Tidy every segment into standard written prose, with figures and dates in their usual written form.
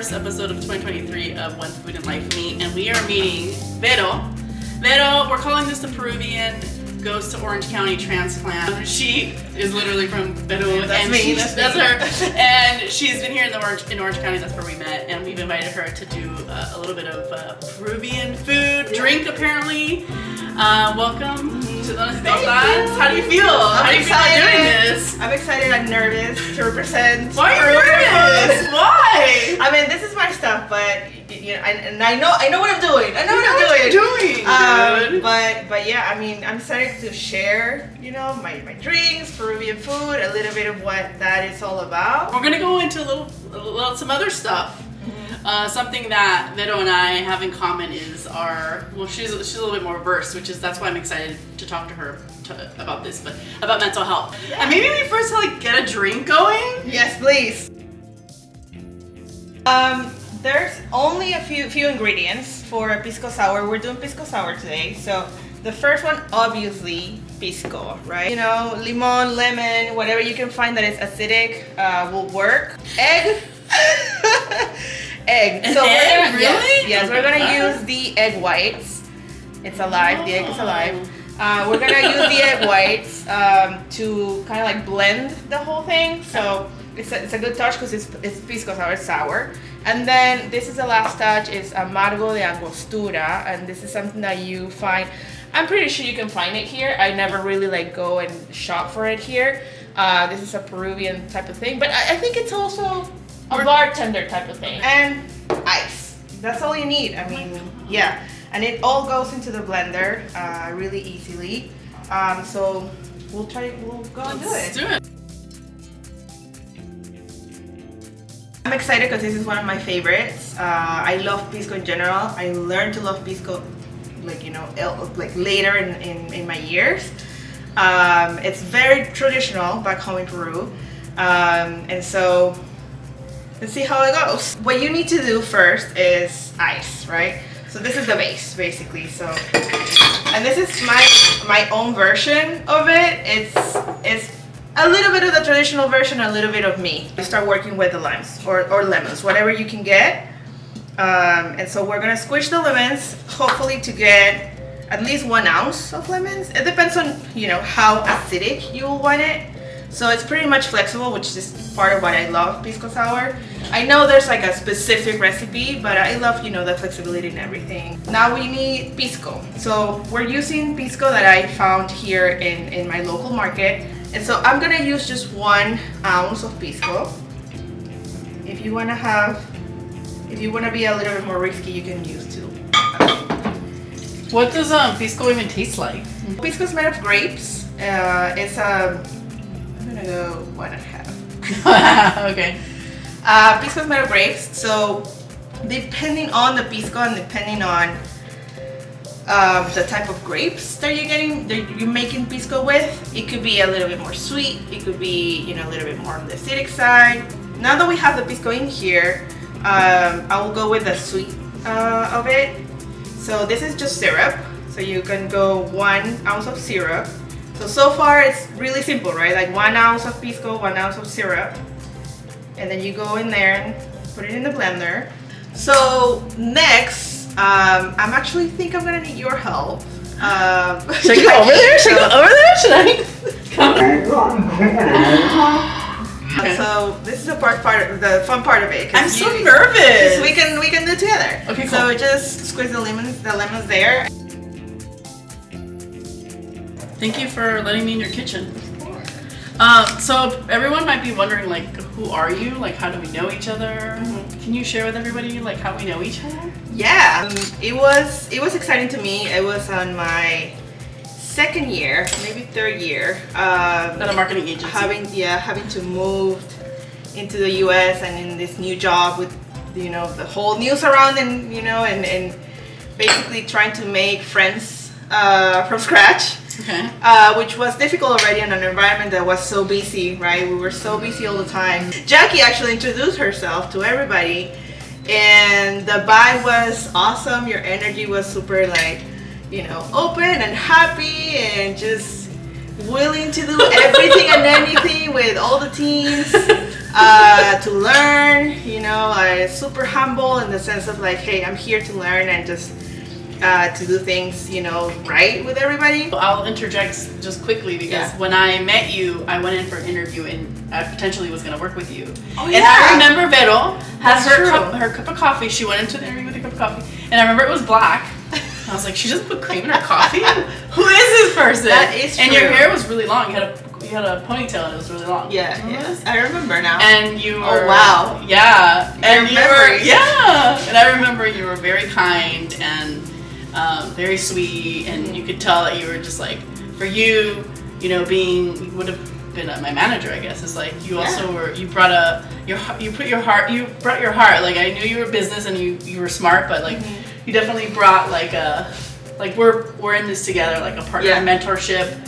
first episode of 2023 of When Food and Life Meet, and we are meeting Vero. Vero, we're calling this the Peruvian goes to Orange County Transplant. She is literally from Peru, that's me. That's her. And she's been here in Orange County. That's where we met, and we've invited her to do a little bit of Peruvian food, drink apparently. Welcome to Tortas. How do you feel? How do you feel about doing this? I'm excited. I'm nervous to represent. Why are you nervous? Why? I mean, this is my stuff, but you know, and I know what I'm doing. I know what I'm doing. But yeah, I mean, I'm excited to share, you know, my drinks, Peruvian food, a little bit of what that is all about. We're gonna go into some other stuff. Something that Vero and I have in common is she's a little bit more versed, that's why I'm excited to talk to her about this, but about mental health. Yeah. And maybe we first get a drink going? Yes, please. There's only a few ingredients for a Pisco Sour. We're doing Pisco Sour today. So the first one, obviously, Pisco, right? You know, limon, lemon, whatever you can find that is acidic will work. Egg. Egg. So egg? Really? Yes, we're gonna use the egg whites. It's alive. The egg is alive. We're gonna use the egg whites to kind of blend the whole thing. So it's a good touch because it's Pisco Sour, it's sour. And then this is the last touch, is amargo de angostura, and this is something that you find. I'm pretty sure you can find it here. I never really go and shop for it here. This is a Peruvian type of thing, but I think it's also a bartender type of thing. And ice. That's all you need. I mean, yeah. And it all goes into the blender really easily. So we'll go and do it. Let's do it. I'm excited because this is one of my favorites. I love Pisco in general. I learned to love Pisco later in my years. It's very traditional back home in Peru. And so let's see how it goes. What you need to do first is ice, right? So this is the base, basically. So, and this is my own version of it. It's a little bit of the traditional version, a little bit of me. I start working with the limes or lemons, whatever you can get. And so we're gonna squish the lemons, hopefully to get at least 1 ounce of lemons. It depends on how acidic you want it. So it's pretty much flexible, which is part of what I love Pisco Sour. I know there's a specific recipe, but I love, the flexibility and everything. Now we need Pisco. So we're using Pisco that I found here in my local market. And so I'm gonna use just 1 ounce of Pisco. If you wanna be a little bit more risky, you can use 2. What does Pisco even taste like? Pisco is made of grapes. I'm gonna go 1.5. Okay. Pisco is made of grapes, so depending on the Pisco and depending on the type of grapes that you're making Pisco with, it could be a little bit more sweet. It could be a little bit more on the acidic side. Now that we have the Pisco in here, I will go with the sweet of it. So this is just syrup. So you can go 1 ounce of syrup. So far it's really simple, right? 1 ounce of Pisco, 1 ounce of syrup. And then you go in there and put it in the blender. So next, I'm actually think I'm gonna need your help. Should I go over there? Should I go over there? Should I? Okay. So this is the fun part of it. I'm so nervous. We can do it together. Okay, cool. So just squeeze the lemons there. Thank you for letting me in your kitchen. So everyone might be wondering, who are you? How do we know each other? Mm-hmm. Can you share with everybody, how we know each other? Yeah, it was exciting to me. It was on my 2nd year, maybe 3rd year. At a marketing agency. Having to move into the U.S. and in this new job with, the whole news around and basically trying to make friends from scratch. Okay. Which was difficult already in an environment that was so busy, right? We were so busy all the time. Jackie actually introduced herself to everybody, and the vibe was awesome. Your energy was super open and happy and just willing to do everything and anything with all the teams. to learn. You know, super humble in the sense of like, hey, I'm here to learn and just to do things, you know, right with everybody. I'll interject just quickly because when I met you, I went in for an interview and I potentially was going to work with you. Oh, and I remember Vero had her cup of coffee. She went into the interview with a cup of coffee, and I remember it was black. I was like, she just put cream in her coffee? Who is this person? That is true. And your hair was really long. You had a ponytail and it was really long. Yeah, yes. I remember now. And you were... Oh, wow. Yeah. And you were... Yeah. And I remember you were very kind and very sweet, and you could tell that you were just like, for you, you know, you would have been my manager, I guess. It's like you also were, you brought your heart. Like, I knew you were business and you were smart, but like you definitely brought like we're in this together, like a partner mentorship.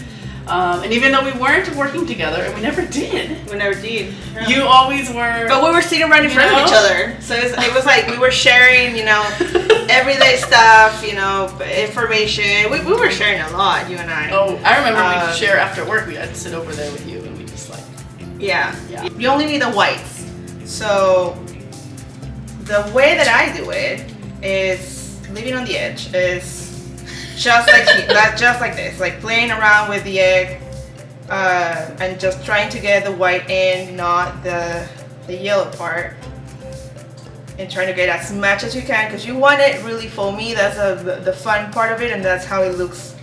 And even though we weren't working together, and we never did. Yeah. You always were. But we were sitting right in front of each other. So it was like we were sharing, you know, everyday stuff, you know, information. We were sharing a lot, you and I. Oh, I remember we'd share after work. We'd have to sit over there with you, and we just like... Yeah. You only need the whites. So the way that I do it is leaving on the edge. Is just like this, like playing around with the egg and just trying to get the white in, not the yellow part, and trying to get as much as you can because you want it really foamy. That's the fun part of it, and that's how it looks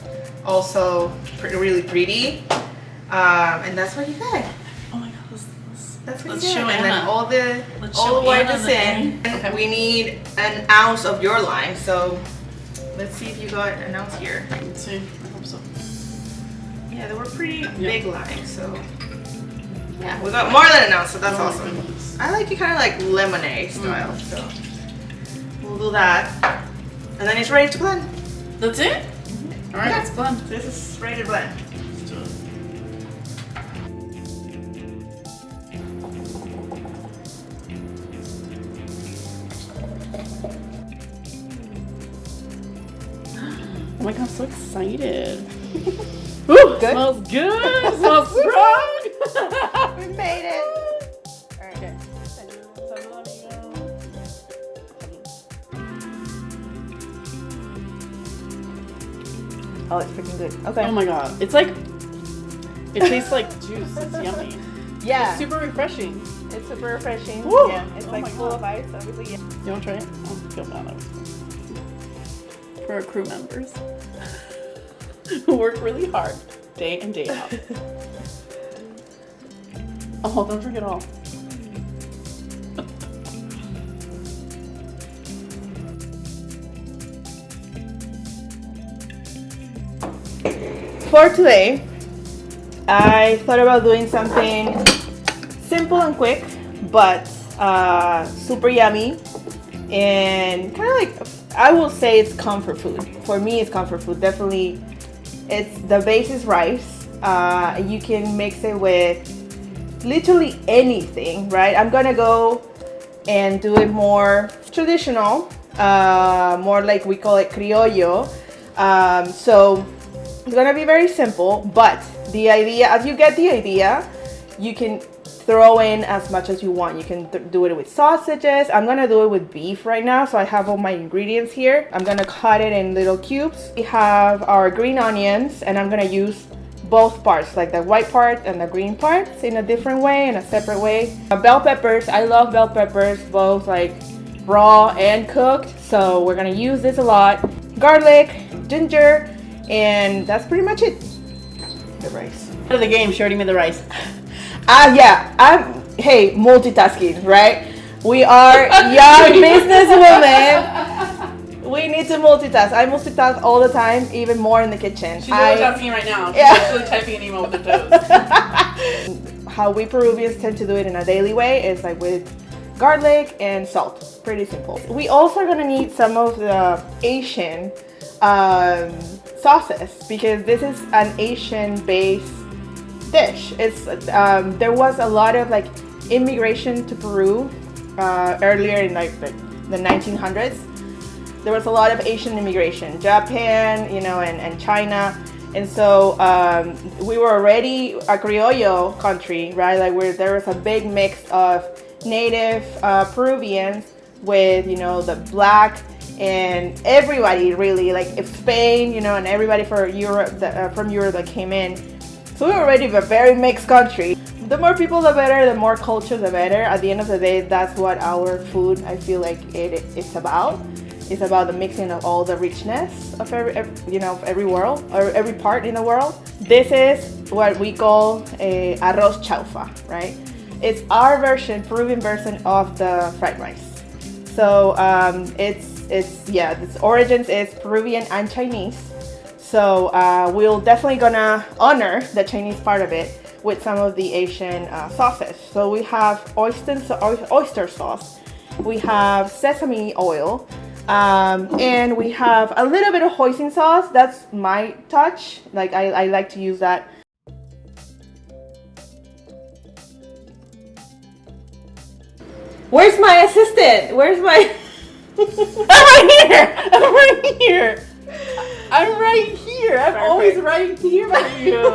also really pretty, and that's what you get. Oh my god, that's what let's you get. show And Anna. then all the white is in. Okay. We need an ounce of your lime, so let's see if you got an ounce here. Let's see. I hope so. Yeah, they were pretty big limes, so yeah, we got more than an ounce, so that's awesome. Goodness. I like it kind of like lemonade style, so we'll do that, and then it's ready to blend. That's it? All right, let's blend. This is ready to blend. Let's do it. Oh my god, I'm so excited. Ooh, Good? Smells good. Smells strong. We made it. All right. Okay. Oh, it's freaking good. Okay. Oh my god. It's like, it tastes like juice. It's yummy. Yeah. It's super refreshing. It's super refreshing. Woo! Yeah. It's Oh like my full God. of ice, obviously. Yeah. You want to try it? I'll feel bad. For our crew members who work really hard day in, day out. Oh, don't drink it all. For today, I thought about doing something simple and quick, but super yummy and kind of like, I will say it's comfort food. For me, it's comfort food. Definitely, it's the base is rice. You can mix it with literally anything, right? I'm gonna go and do it more traditional, more like we call it criollo. So it's gonna be very simple, but the idea, as you get the idea, you can throw in as much as you want. You can do it with sausages. I'm gonna do it with beef right now, so I have all my ingredients here. I'm gonna cut it in little cubes. We have our green onions, and I'm gonna use both parts, like the white part and the green parts, in a different way, in a separate way. Bell peppers, I love bell peppers, both like raw and cooked, so we're gonna use this a lot. Garlic, ginger, and that's pretty much it. The rice. Out of the game, she already made the rice. Yeah, hey, multitasking, right? We are young businesswomen. We need to multitask. I multitask all the time, even more in the kitchen. She's multitasking right now. She's actually typing an email with her toes. How we Peruvians tend to do it in a daily way is like with garlic and salt. Pretty simple. We also are gonna need some of the Asian sauces, because this is an Asian-based dish. It's there was a lot of like immigration to Peru earlier in like the 1900s. There was a lot of Asian immigration, Japan, you know, and China, And so we were already a criollo country, right? Like where there was a big mix of native Peruvians with, you know, the black and everybody really, like Spain, you know, and everybody from Europe that came in. So we were already a very mixed country. The more people, the better. The more culture, the better. At the end of the day, that's what our food, I feel like it's about. It's about the mixing of all the richness of every world or every part in the world. This is what we call a arroz chaufa, right? It's our version, Peruvian version of the fried rice. So its origins is Peruvian and Chinese. So we're definitely gonna honor the Chinese part of it with some of the Asian sauces. So we have oyster sauce, we have sesame oil, and we have a little bit of hoisin sauce. That's my touch. Like I like to use that. Where's my assistant? Where's my... I'm right here. I'm always right here by you.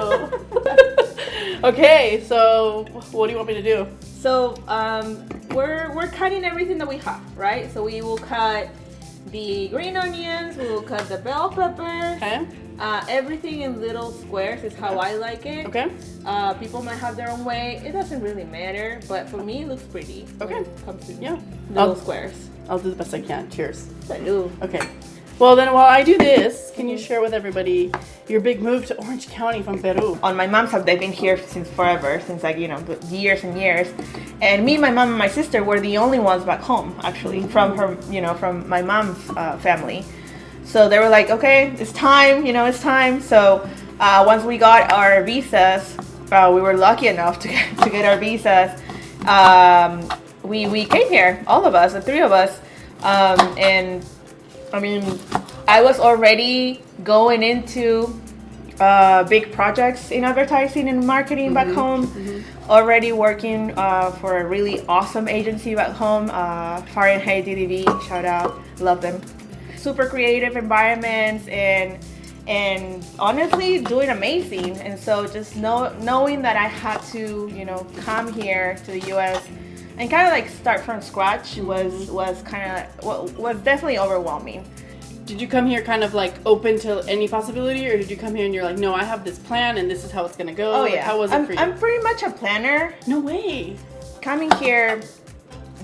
Okay, so what do you want me to do? So we're cutting everything that we have, right? So we will cut the green onions, we will cut the bell peppers. Okay. Everything in little squares is how I like it. Okay. People might have their own way. It doesn't really matter, but for me, it looks pretty. Okay. When it comes to Yeah. little squares. I'll do the best I can. Cheers. Salud. Okay. Well, then while I do this, can you share with everybody your big move to Orange County from Peru? On my mom's side, they've been here since forever, since like, you know, years and years. And me, my mom, and my sister were the only ones back home, actually, from her, you know, from my mom's family. So they were like, okay, it's time, you know, it's time. So once we got our visas, we were lucky enough to get our visas. We came here, all of us, the three of us. And I mean, I was already going into big projects in advertising and marketing back home. Already working for a really awesome agency back home, Fahrenheit DDV, shout out, love them. Super creative environments and honestly doing amazing. And so just knowing that I had to, you know, come here to the US and kind of like start from scratch was definitely overwhelming. Did you come here kind of like open to any possibility, or did you come here and you're like, no, I have this plan and this is how it's gonna go? Oh like, yeah. How was it for you? I'm pretty much a planner. No way. Coming here,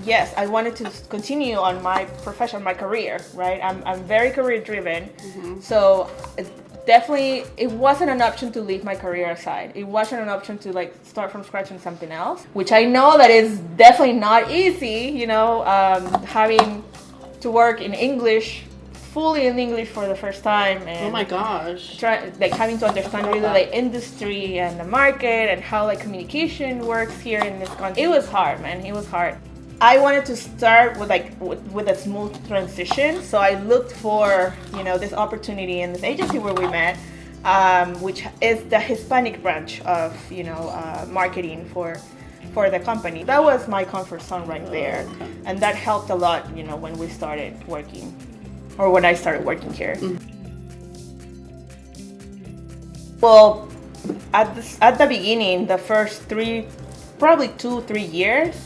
yes, I wanted to continue on my profession, my career, right? I'm very career driven. So definitely it wasn't an option to leave my career aside. It wasn't an option to like start from scratch on something else, which I know that is definitely not easy, you know, having to work in English, fully in English for the first time. And oh my gosh. Having to understand really the industry and the market and how like communication works here in this country. It was hard, man. It was hard. I wanted to start with a smooth transition, so I looked for, you know, this opportunity in this agency where we met, which is the Hispanic branch of, you know, marketing for the company. That was my comfort zone right there, and that helped a lot, you know, when we started working, or when I started working here. Well, at the beginning, the first probably 2-3 years.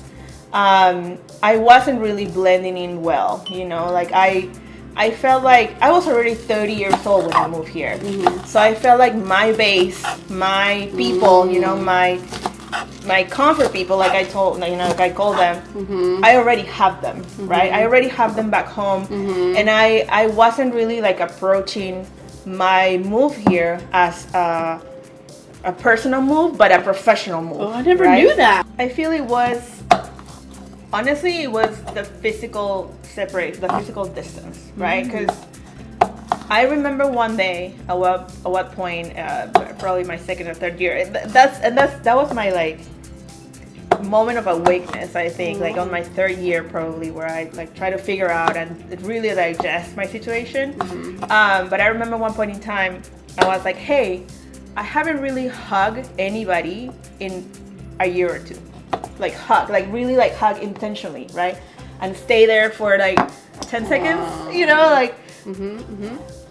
I wasn't really blending in well, you know, like I felt like I was already 30 years old when I moved here. So I felt like my base, my people, you know, my comfort people, like I told, you know, like I call them, I already have them, right? I already have them back home. And I wasn't really like approaching my move here as a personal move, but a professional move. Oh, I never knew that. I feel it was the physical separation, the physical distance, right? Because I remember one day, at what point, probably my second or third year. That was my like moment of awakeness. I think like on my third year probably, where I like try to figure out and really digest my situation. But I remember one point in time, I was like, hey, I haven't really hugged anybody in a year or two. Like really hug intentionally, right? And stay there for like 10 seconds, you know, like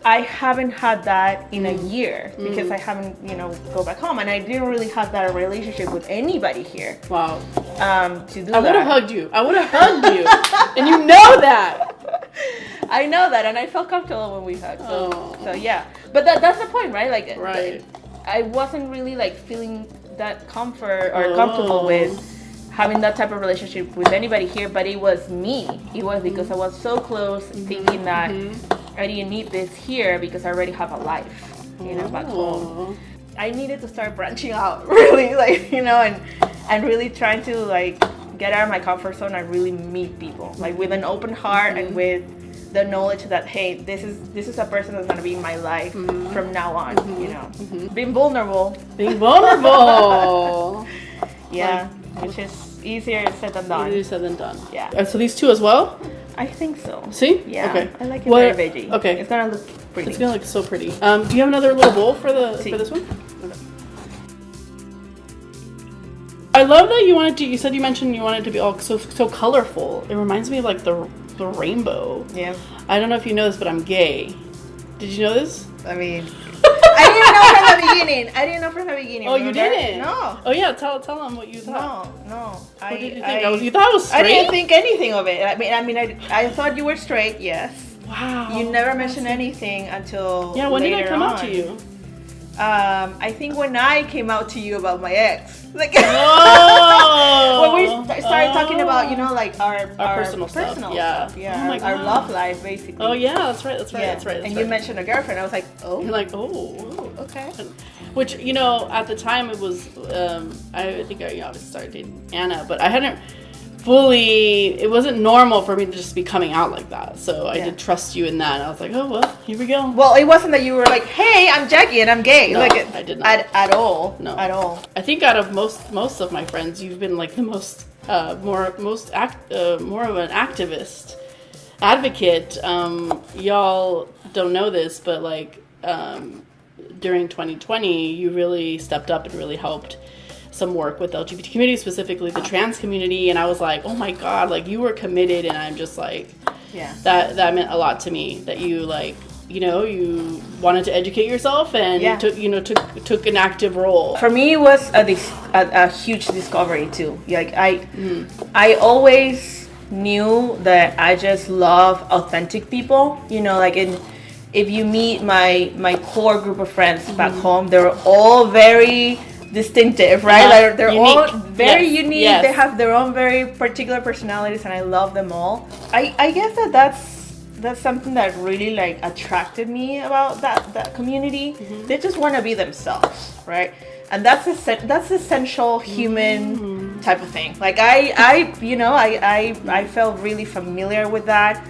I haven't had that in a year because I haven't, go back home, and I didn't really have that relationship with anybody here. Wow. To do that. I would have hugged you. And you know that. I know that, and I felt comfortable when we hugged. So yeah. But that's the point, right? Like, right. I wasn't really like feeling that comfort or comfortable with having that type of relationship with anybody here, but it was me. It was because I was so close, thinking that I didn't need this here because I already have a life, back home. I needed to start branching out, really, like, and really trying to like get out of my comfort zone and really meet people, like with an open heart and with the knowledge that, hey, this is a person that's gonna be in my life from now on, Being vulnerable. Yeah, which is easier said than done. Easier said than done. Yeah. So these two as well? I think so. See? Yeah. Okay. I like it very veggie. Okay. It's gonna look pretty. It's gonna look so pretty. Do you have another little bowl for this one? Okay. I love that you mentioned you wanted it to be all so colorful. It reminds me of like the rainbow. Yeah. I don't know if you know this, but I'm gay. Did you know this? I mean, I didn't know from the beginning. Oh, you didn't? No. Oh yeah, tell them what you thought. No. What did you think? You thought I was straight? I didn't think anything of it. I thought you were straight. Yes. Wow. You never mentioned anything until when did I come out on. to you? I think when I came out to you about my ex. Like, when we started talking about, like our personal stuff. Yeah. Yeah. Oh my our God. love life, basically. Oh yeah, that's right. And you mentioned a girlfriend. I was like, oh. You're like, Okay. Which, at the time it was, I think I obviously started dating Anna, but I hadn't it wasn't normal for me to just be coming out like that. So I did trust you in that. And I was like, oh, well, here we go. Well, it wasn't that you were like, hey, I'm Jackie and I'm gay. No, I did not. At all. No. At all. I think out of most of my friends, you've been like the most, more of an advocate. Y'all don't know this, but like, during 2020, you really stepped up and really helped some work with the LGBT community, specifically the trans community, and I was like, oh my God, like you were committed, and I'm just like, that meant a lot to me, that you like, you wanted to educate yourself and took an active role. For me, it was a huge discovery too. Like I always knew that I just love authentic people, like if you meet my core group of friends back home, they're all very distinctive, right? Like they're unique. all very unique. Yes. They have their own very particular personalities, and I love them all. I guess that's something that really like attracted me about that community. They just want to be themselves, right? And that's essential human type of thing. Like I felt really familiar with that.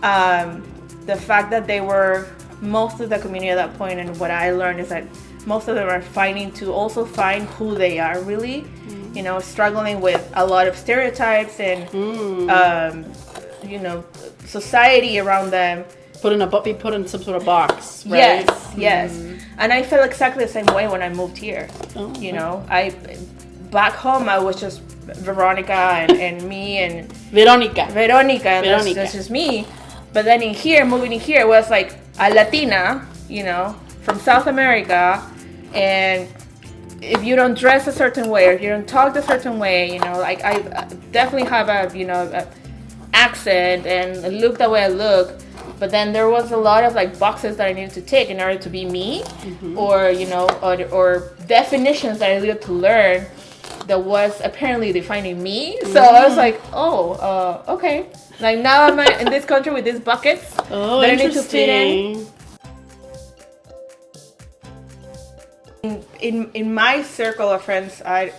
The fact that they were most of the community at that point, and what I learned is that most of them are fighting to also find who they are really, struggling with a lot of stereotypes and, society around them. Be put in some sort of box, right? Yes. And I felt exactly the same way when I moved here. Back home I was just Veronica and me and Veronica, and that's just me. But then moving in here was like a Latina, from South America, and if you don't dress a certain way or if you don't talk a certain way, like I definitely have a accent and look the way I look, but then there was a lot of like boxes that I needed to tick in order to be me, or or definitions that I needed to learn that was apparently defining me. So I was like, okay, like now I'm in this country with these buckets that I need to fit in. In my circle of friends, I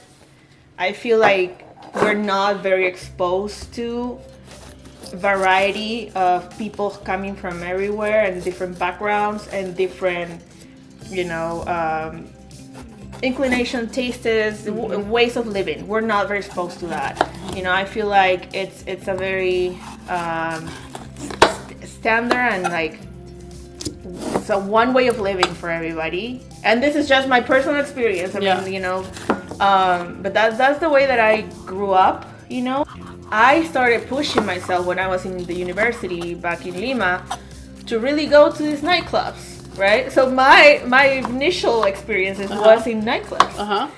feel like we're not very exposed to variety of people coming from everywhere and different backgrounds and different, inclination, tastes, ways of living. We're not very exposed to that. I feel like it's a very standard and like it's a one way of living for everybody. And this is just my personal experience. I mean, but that's the way that I grew up. I started pushing myself when I was in the university back in Lima to really go to these nightclubs, right? So my initial experiences was in nightclubs,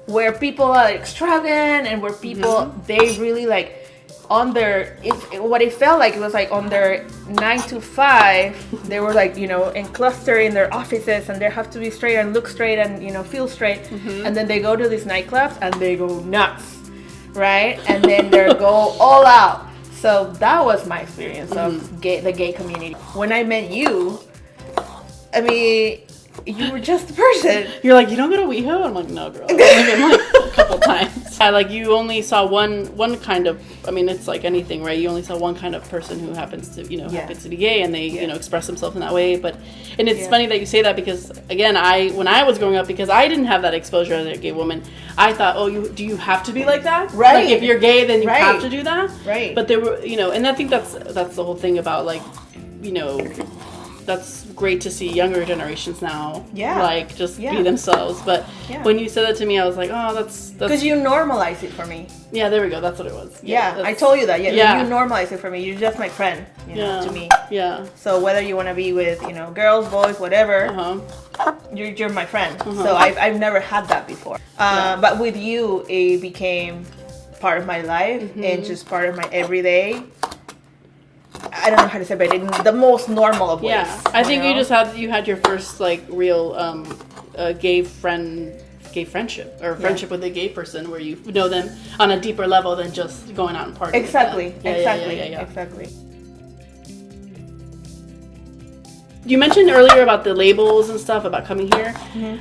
where people are extravagant and where people they really like on their what it felt like it was like on their 9 to 5 they were like, you know, in cluster in their offices, and they have to be straight and look straight and, you know, feel straight, and then they go to these nightclubs and they go nuts, right? And then they go all out. So that was my experience of the gay community. When I met you, I mean, you were just a person. You're like, you don't go to WeHo? I'm like, no, girl. I've been like a couple times. Like, you only saw one kind of, I mean, it's like anything, right? You only saw one kind of person who happens to, you know, happens to be gay, and they, you know, express themselves in that way. But, and it's funny that you say that, because, again, when I was growing up, because I didn't have that exposure as a gay woman, I thought, oh, do you have to be like that? Right. Like, if you're gay, then you have to do that? Right. But there were, you know, and I think that's the whole thing about, like, you know, that's great to see younger generations now, like, just be themselves. But when you said that to me, I was like, oh, that's because you normalize it for me. Yeah, there we go. That's what it was. I told you that. You normalize it for me. You're just my friend, you know, to me. Yeah. So whether you want to be with, you know, girls, boys, whatever, you're my friend. So I've never had that before. But with you, it became part of my life and just part of my everyday. I don't know how to say it, but in the most normal of ways. Yeah, I think you had your first like real gay friendship or friendship with a gay person, where you know them on a deeper level than just going out and partying. Exactly. You mentioned earlier about the labels and stuff about coming here.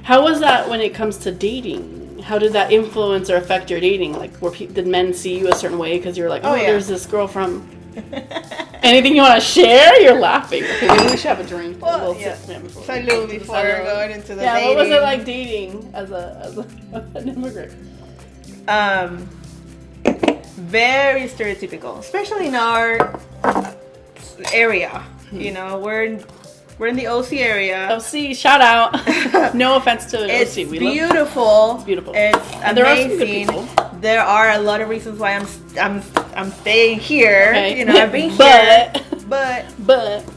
How was that when it comes to dating? How did that influence or affect your dating? Like, did men see you a certain way because you're like, there's this girl from... Anything you want to share? You're laughing. Okay, maybe we should have a drink. Well, Salud before going into the dating. What was it like dating as an immigrant? Very stereotypical, especially in our area. You know, we're in the OC area. OC, shout out. No offense to it's OC. Beautiful. It's beautiful. It's and amazing. There are some good people. There are a lot of reasons why I'm staying here. Okay. You know, I've been here. But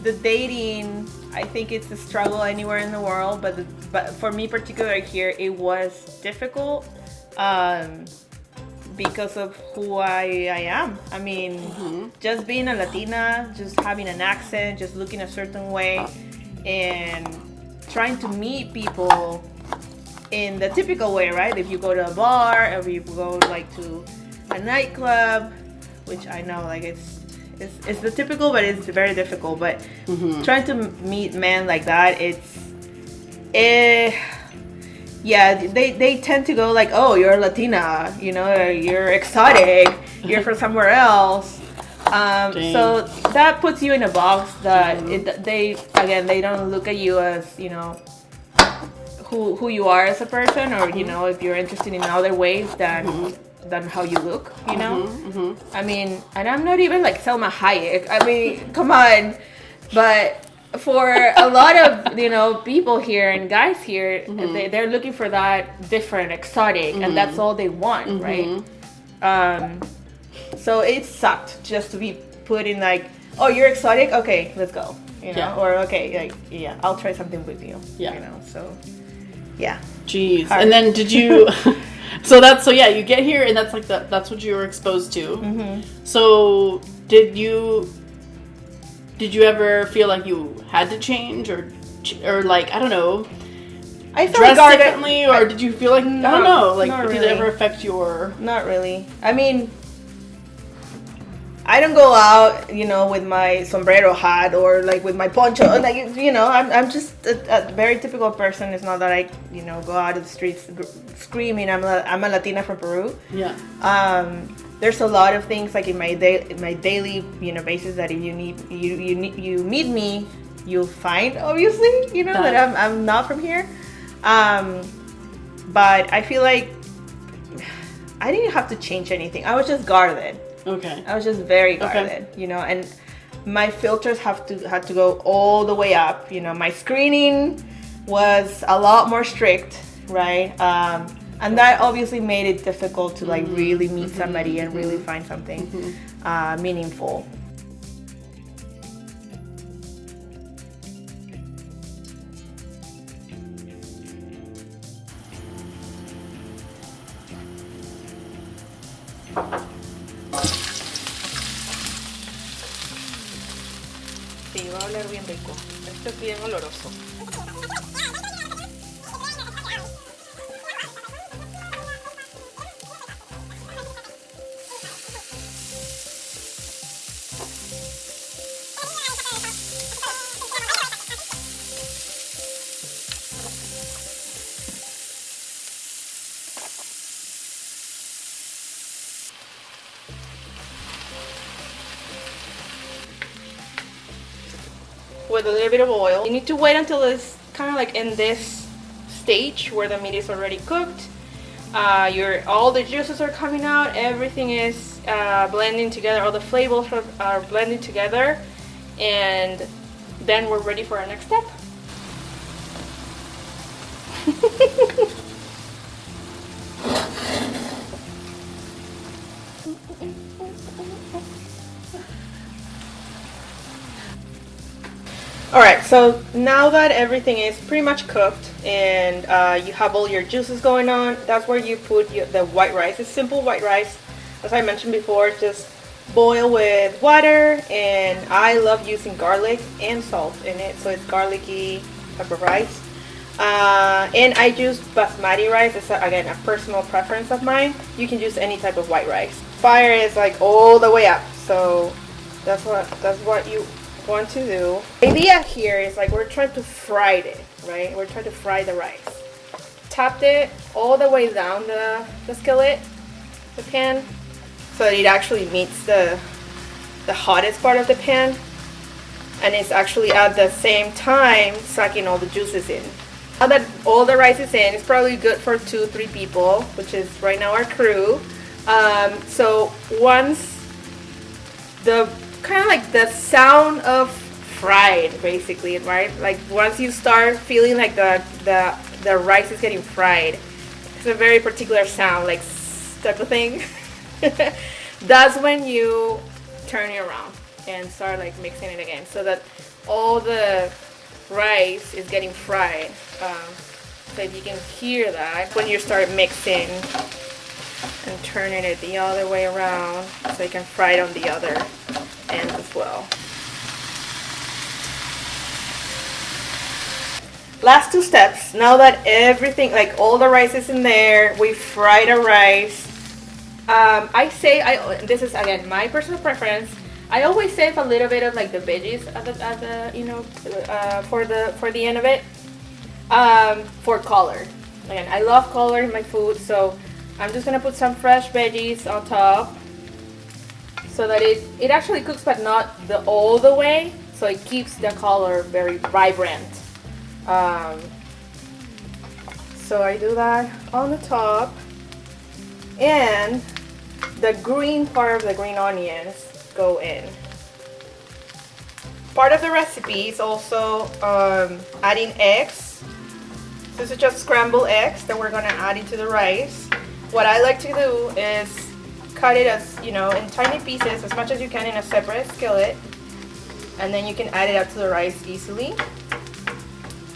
the dating, I think it's a struggle anywhere in the world. But for me, particularly here, it was difficult because of who I am. I mean, just being a Latina, just having an accent, just looking a certain way, and trying to meet people in the typical way, right? If you go to a bar, or if you go like to a nightclub, which I know like it's the typical, but it's very difficult. But trying to meet men like that, they tend to go like, oh, you're Latina, you know, you're exotic, you're from somewhere else. So that puts you in a box that they don't look at you as, you know, who you are as a person, or you know, if you're interested in other ways than how you look, you know. I mean, and I'm not even like Selma Hayek. I mean, come on. But for a lot of, you know, people here and guys here, they're looking for that different, exotic, and that's all they want, right? So it sucked just to be put in like, oh, you're exotic, okay, let's go, you know, or okay, like, I'll try something with you, you know. So Jeez. Hard. And then did you so you get here, and that's like that's what you were exposed to. So did you ever feel like you had to change, or like, I don't know, I dress differently, or did you feel like, I don't know, like, did it ever affect your... Not really. I mean, I don't go out, you know, with my sombrero hat or like with my poncho. Like, you know, I'm just a very typical person. It's not that I, you know, go out of the streets screaming I'm a Latina from Peru. Yeah. There's a lot of things like in my daily, you know, basis that if you meet me, you'll find, obviously, you know, that I'm not from here. But I feel like I didn't have to change anything. I was just guarded. Okay. I was just very guarded, you know, and my filters had to go all the way up. You know, my screening was a lot more strict, right? And that obviously made it difficult to like really meet somebody and really find something meaningful. oler bien rico. Esto es bien oloroso. With a little bit of oil. You need to wait until it's kind of like in this stage where the meat is already cooked. All the juices are coming out. Everything is blending together. All the flavors are blending together, and then we're ready for our next step. Alright, so now that everything is pretty much cooked and you have all your juices going on, that's where you put the white rice. It's simple white rice. As I mentioned before, just boil with water, and I love using garlic and salt in it, so it's garlicky type of rice. And I use basmati rice. It's again a personal preference of mine. You can use any type of white rice. Fire is like all the way up, so that's what you want to do. The idea here is like we're trying to fry it, right? We're trying to fry the rice. Tapped it all the way down the skillet, the pan, so that it actually meets the hottest part of the pan, and it's actually at the same time sucking all the juices in. Now that all the rice is in, it's probably good for 2-3 people, which is right now our crew. So once the kind of like the sound of fried, basically, right? Like once you start feeling like the rice is getting fried, it's a very particular sound, like type of thing. That's when you turn it around and start like mixing it again, so that all the rice is getting fried. So if you can hear that when you start mixing and turning it the other way around, so you can fry it on the other end as well. Last 2 steps. Now that everything, like all the rice is in there, we fried our rice. This is again my personal preference. I always save a little bit of like the veggies at the for the end of it, for color. Again, I love color in my food, so I'm just gonna put some fresh veggies on top, so that it actually cooks, but not all the way, so it keeps the color very vibrant. So I do that on the top, and the green part of the green onions go in. Part of the recipe is also adding eggs. This is just scrambled eggs that we're gonna add into the rice. What I like to do is cut it as, in tiny pieces, as much as you can in a separate skillet, and then you can add it up to the rice easily.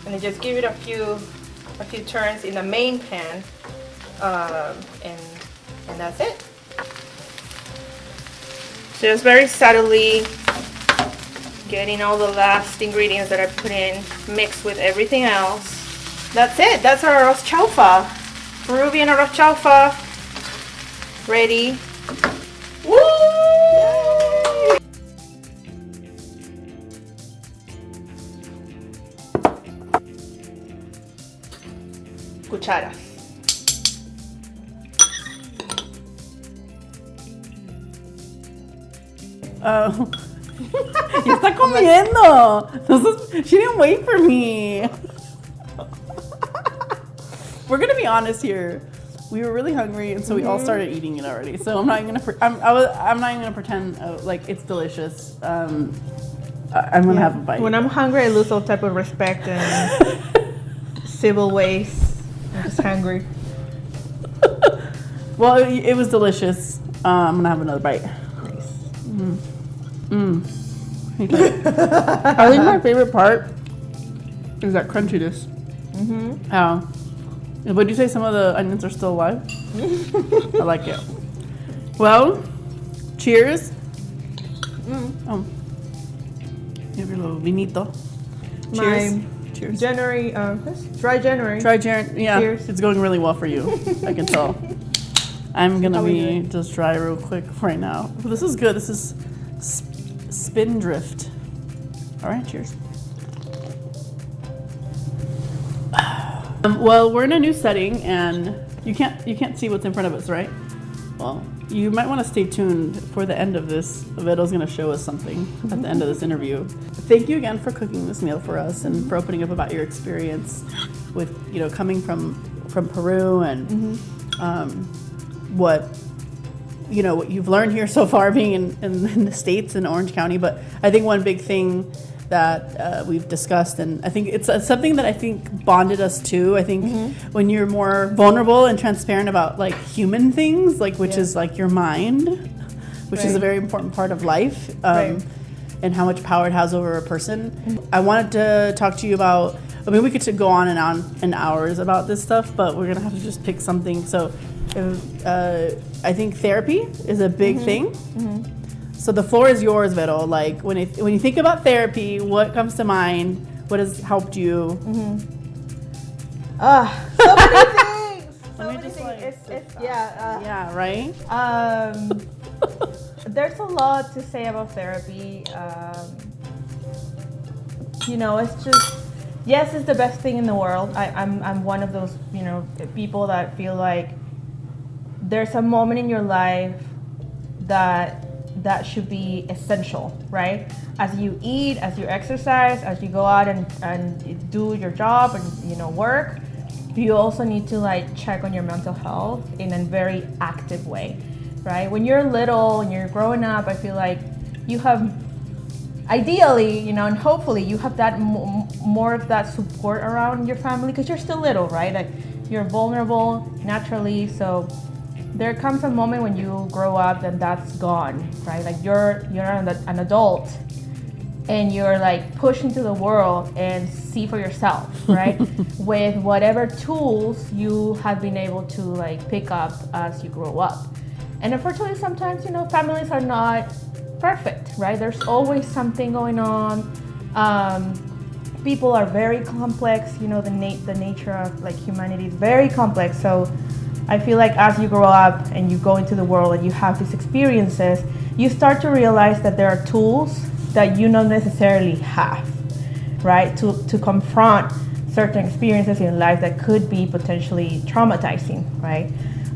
And then just give it a few turns in the main pan, and that's it. Just very subtly getting all the last ingredients that I put in mixed with everything else. That's it. That's our arroz chaufa. Peruvian arroz chaufa. Ready. Woo! Yay! Cucharas. Oh. ¡Ya está comiendo! Entonces, she didn't wait for me. We're gonna be honest here. We were really hungry, and so we all started eating it already. So I'm not even gonna pretend like it's delicious. I'm gonna have a bite. When I'm hungry, I lose all type of respect and civil ways. I'm just hungry. Well, it was delicious. I'm gonna have another bite. Nice. I think my favorite part is that crunchiness. How? Would you say some of the onions are still alive? I like it. Well, cheers. Oh. You have your little vinito. My Cheers. January, dry January. Yeah, Cheers. it's going really well for you. I can tell. I'm gonna How we be doing? just dry real quick right now. This is good. This is Spindrift. All right, cheers. Well, we're in a new setting, and you can't see what's in front of us, right? Well, you might want to stay tuned for the end of this. Vero's going to show us something at the end of this interview. Thank you again for cooking this meal for us and for opening up about your experience with, coming from Peru and what you've learned here so far being in the States in Orange County. But I think one big thing that we've discussed, and I think it's something that I think bonded us too. I think when you're more vulnerable and transparent about like human things, like which is like your mind, which is a very important part of life, and how much power it has over a person. I wanted to talk to you about. I mean, we could go on and hours about this stuff, but we're gonna have to just pick something. So, I think therapy is a big thing. So the floor is yours, Vero. Like when you think about therapy, what comes to mind? What has helped you? So many things. So many things. It's Yeah, right? There's a lot to say about therapy. It's just, yes, it's the best thing in the world. I'm one of those, people that feel like there's a moment in your life that should be essential, right? As you eat, as you exercise, as you go out and do your job and work, you also need to like check on your mental health in a very active way, right? When you're little and you're growing up, I feel like you have, ideally, and hopefully you have that more of that support around your family because you're still little, right? Like you're vulnerable naturally, so there comes a moment when you grow up and that's gone, right? Like you're an adult and you're like pushed into the world and see for yourself, right? With whatever tools you have been able to like pick up as you grow up. And unfortunately, sometimes, families are not perfect, right? There's always something going on. People are very complex, the nature of like humanity is very complex. So I feel like as you grow up and you go into the world and you have these experiences, you start to realize that there are tools that you don't necessarily have, right? To confront certain experiences in life that could be potentially traumatizing, right?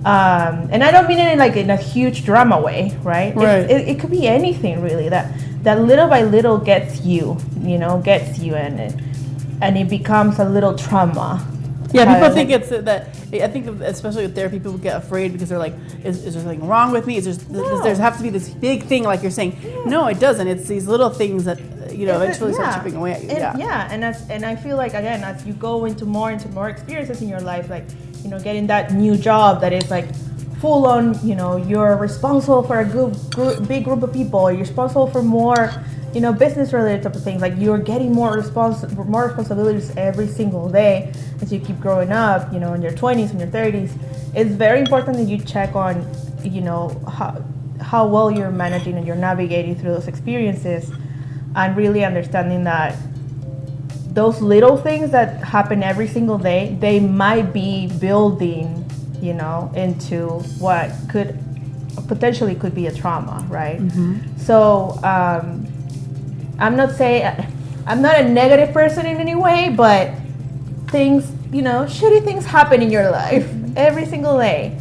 And I don't mean it in a huge drama way, right? It could be anything really that little by little gets you and it becomes a little trauma. Yeah, people think it's that. I think especially with therapy, people get afraid because they're like, "Is there something wrong with me? Does there have to be this big thing?" Like you're saying, no, it doesn't. It's these little things that eventually start chipping away at you. And I feel like again, as you go into more experiences in your life, like getting that new job that is like full on, you're responsible for a big group of people. You're responsible for more. Business related type of things, like you're getting more responsibilities every single day as you keep growing up, in your 20s and your 30s. It's very important that you check on, how well you're managing and you're navigating through those experiences and really understanding that those little things that happen every single day, they might be building, into what could potentially be a trauma, right? So, I'm not a negative person in any way, but things, shitty things happen in your life every single day.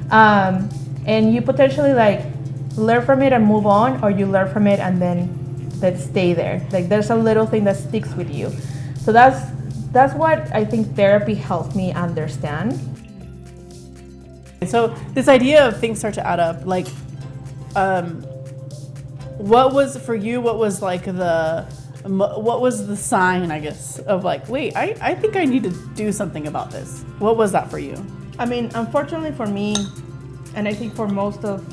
And you potentially like learn from it and move on, or you learn from it and then stay there. Like there's a little thing that sticks with you. So that's what I think therapy helps me understand. So this idea of things start to add up, like, what was the sign, I guess, of like, wait, I think I need to do something about this. What was that for you? I mean, unfortunately for me, and I think for most of,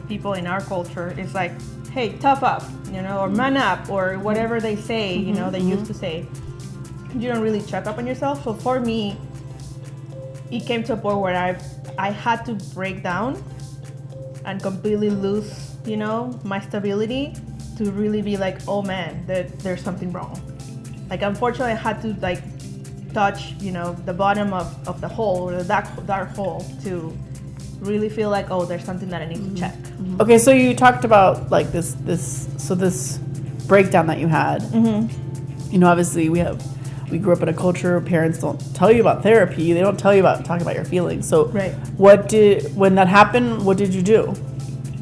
people in our culture, it's like, hey, tough up, or man up, or whatever they say, they used to say. You don't really check up on yourself. So for me, it came to a point where I had to break down and completely lose, my stability to really be like, oh man, there's something wrong. Like, unfortunately, I had to like touch, you know, the bottom of the hole, or the dark hole, to really feel like, oh, there's something that I need to check. Okay, so you talked about like this breakdown that you had. You know, obviously we grew up in a culture where parents don't tell you about therapy. They don't tell you about talking about your feelings. So Right. when that happened, what did you do?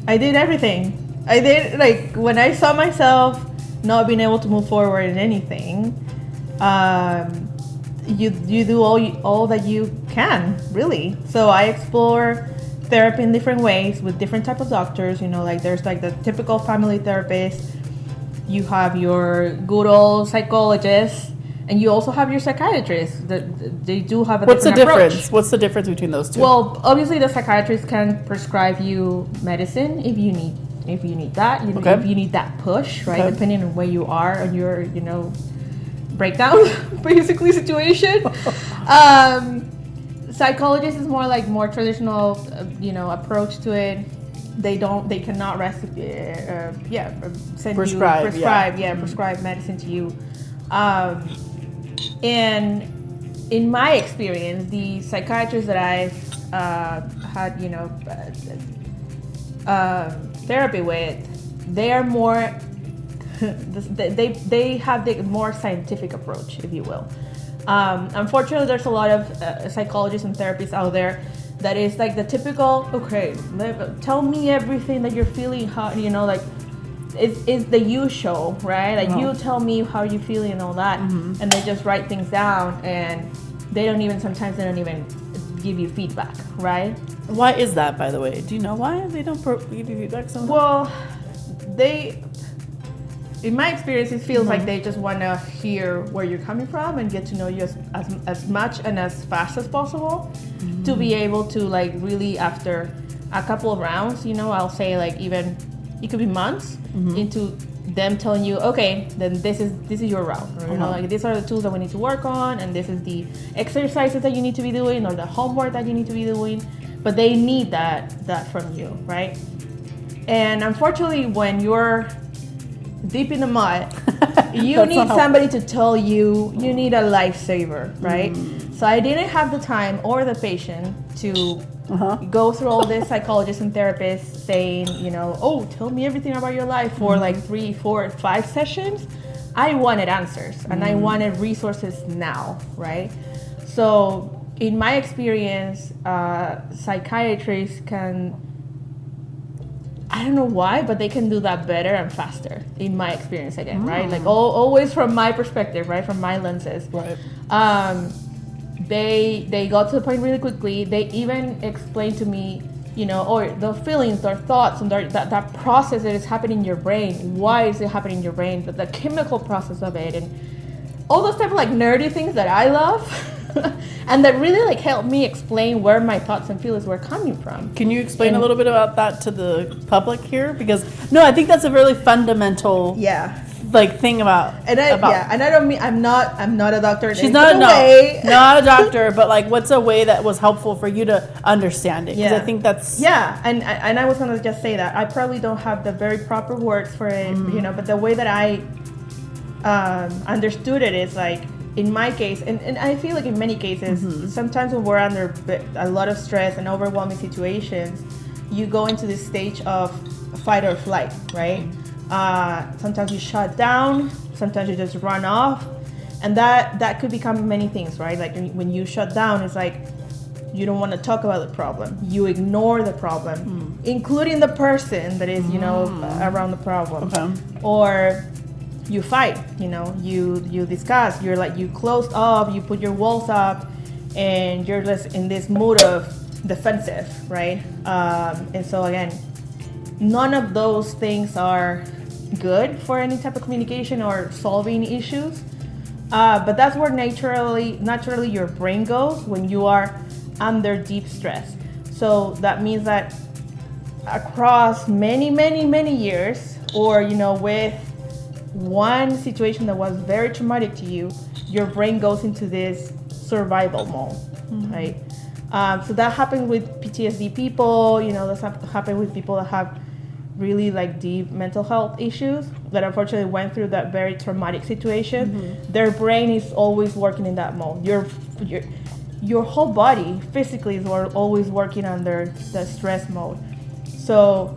I did everything. I did, like, when I saw myself not being able to move forward in anything, you do all that you can, really. So I explore therapy in different ways with different type of doctors. You know, like there's like the typical family therapist. You have your good old psychologist, and you also have your psychiatrist. They do have a What's the different approach. difference? What's the difference between those two? Well, obviously the psychiatrist can prescribe you medicine if you need that. Okay. If you need that push, right? Okay. Depending on where you are on your, you know, breakdown basically situation. Psychologist is more traditional, you know, approach to it. They cannot prescribe medicine to you. And in my experience, the psychiatrists that I've had, you know, therapy with, they are more, they have the more scientific approach, if you will. Unfortunately, there's a lot of psychologists and therapists out there that is like the typical, okay, tell me everything that you're feeling, how, you know, like, it's the you show, right? Like, you tell me how you're feeling and all that, and they just write things down, and sometimes they don't even give you feedback, right? Why is that, by the way? Do you know why they don't give you feedback sometimes? Well, in my experience, it feels like they just want to hear where you're coming from and get to know you as much and as fast as possible, to be able to, like, really, after a couple of rounds, you know, I'll say, like, even it could be months into them telling you, okay, then this is your route, or, you know, like, these are the tools that we need to work on, and this is the exercises that you need to be doing, or the homework that you need to be doing. But they need that from you, right? And unfortunately, when you're deep in the mud, you need somebody to tell you need a lifesaver, right? So I didn't have the time or the patience to go through all this psychologists and therapists saying, you know, oh, tell me everything about your life for like 3, 4, 5 sessions. I wanted answers, and I wanted resources now, right? So in my experience, psychiatrists can, I don't know why, but they can do that better and faster, in my experience again, right? Like, always from my perspective, right? From my lenses. Right. They got to the point really quickly. They even explained to me, you know, or the feelings, their thoughts, and that process that is happening in your brain. Why is it happening in your brain? The chemical process of it, and all those type of, like, nerdy things that I love. And that really, like, helped me explain where my thoughts and feelings were coming from. Can you explain a little bit about that to the public here? Because I think that's a really fundamental like thing about. And I don't mean, I'm not a doctor. She's not a doctor, but, like, what's a way that was helpful for you to understand it? Because I think that's and I was gonna just say that I probably don't have the very proper words for it, you know, but the way that I understood it is, like, in my case, and I feel like in many cases, sometimes when we're under a lot of stress and overwhelming situations, you go into this stage of fight or flight, right? Sometimes you shut down, sometimes you just run off, and that could become many things, right? Like, when you shut down, it's like you don't want to talk about the problem. You ignore the problem, including the person that is, you know, around the problem. Okay. Or you fight, you know, you discuss, you're like, you close up, you put your walls up, and you're just in this mood of defensive, right? And so again, none of those things are good for any type of communication or solving issues. But that's where naturally your brain goes when you are under deep stress. So that means that across many years, or, you know, with one situation that was very traumatic to you, your brain goes into this survival mode, right? So that happens with PTSD people, you know, that's happened with people that have really like deep mental health issues that unfortunately went through that very traumatic situation, their brain is always working in that mode. Your whole body physically is always working under the stress mode. So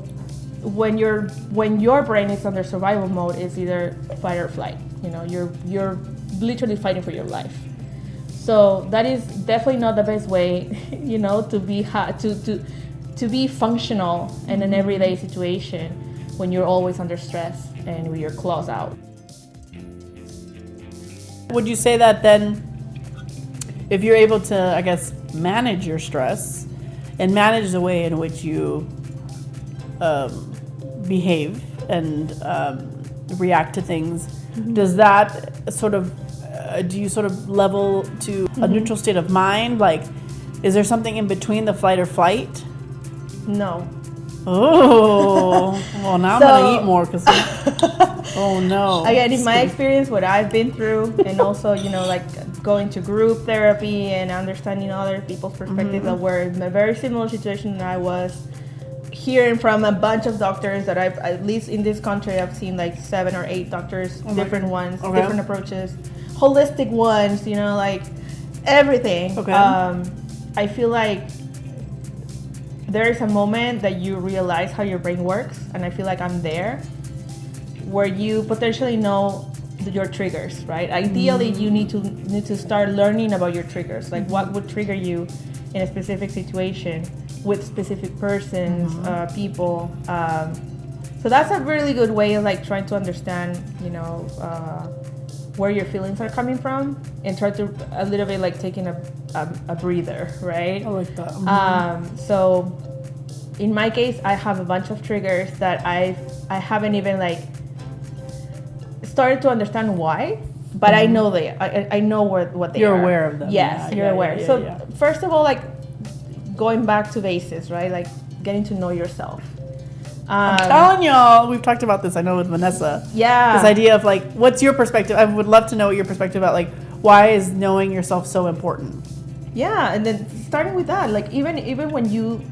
when your brain is under survival mode, it's either fight or flight. You know, you're literally fighting for your life. So that is definitely not the best way, you know, to be functional in an everyday situation when you're always under stress and with your claws out. Would you say that then, if you're able to, I guess, manage your stress and manage the way in which you behave and react to things, does that sort of, do you sort of level to a neutral state of mind? Like, is there something in between the flight or flight? No. Oh, well, now I'm going to eat more because, oh no. Again, in my experience, what I've been through, and also, you know, like going to group therapy and understanding other people's perspectives that were in a very similar situation than I was, hearing from a bunch of doctors that I've, at least in this country, I've seen like 7 or 8 doctors, different ones, different approaches, holistic ones, you know, like everything. I feel like there is a moment that you realize how your brain works, and I feel like I'm there, where you potentially know your triggers, right? Ideally, you need to start learning about your triggers, like what would trigger you in a specific situation with specific persons, people. So that's a really good way of like trying to understand, you know, where your feelings are coming from, and try to a little bit like taking a breather, right? I like that. So in my case, I have a bunch of triggers that I haven't even like started to understand why, but I know I know what they are. You're aware of them. Yes, you're aware. First of all, like going back to basics, right? Like getting to know yourself. I'm telling y'all, we've talked about this, I know, with Vanessa. Yeah. This idea of like, what's your perspective? I would love to know what your perspective about, like, why is knowing yourself so important? Yeah, and then starting with that, like even when you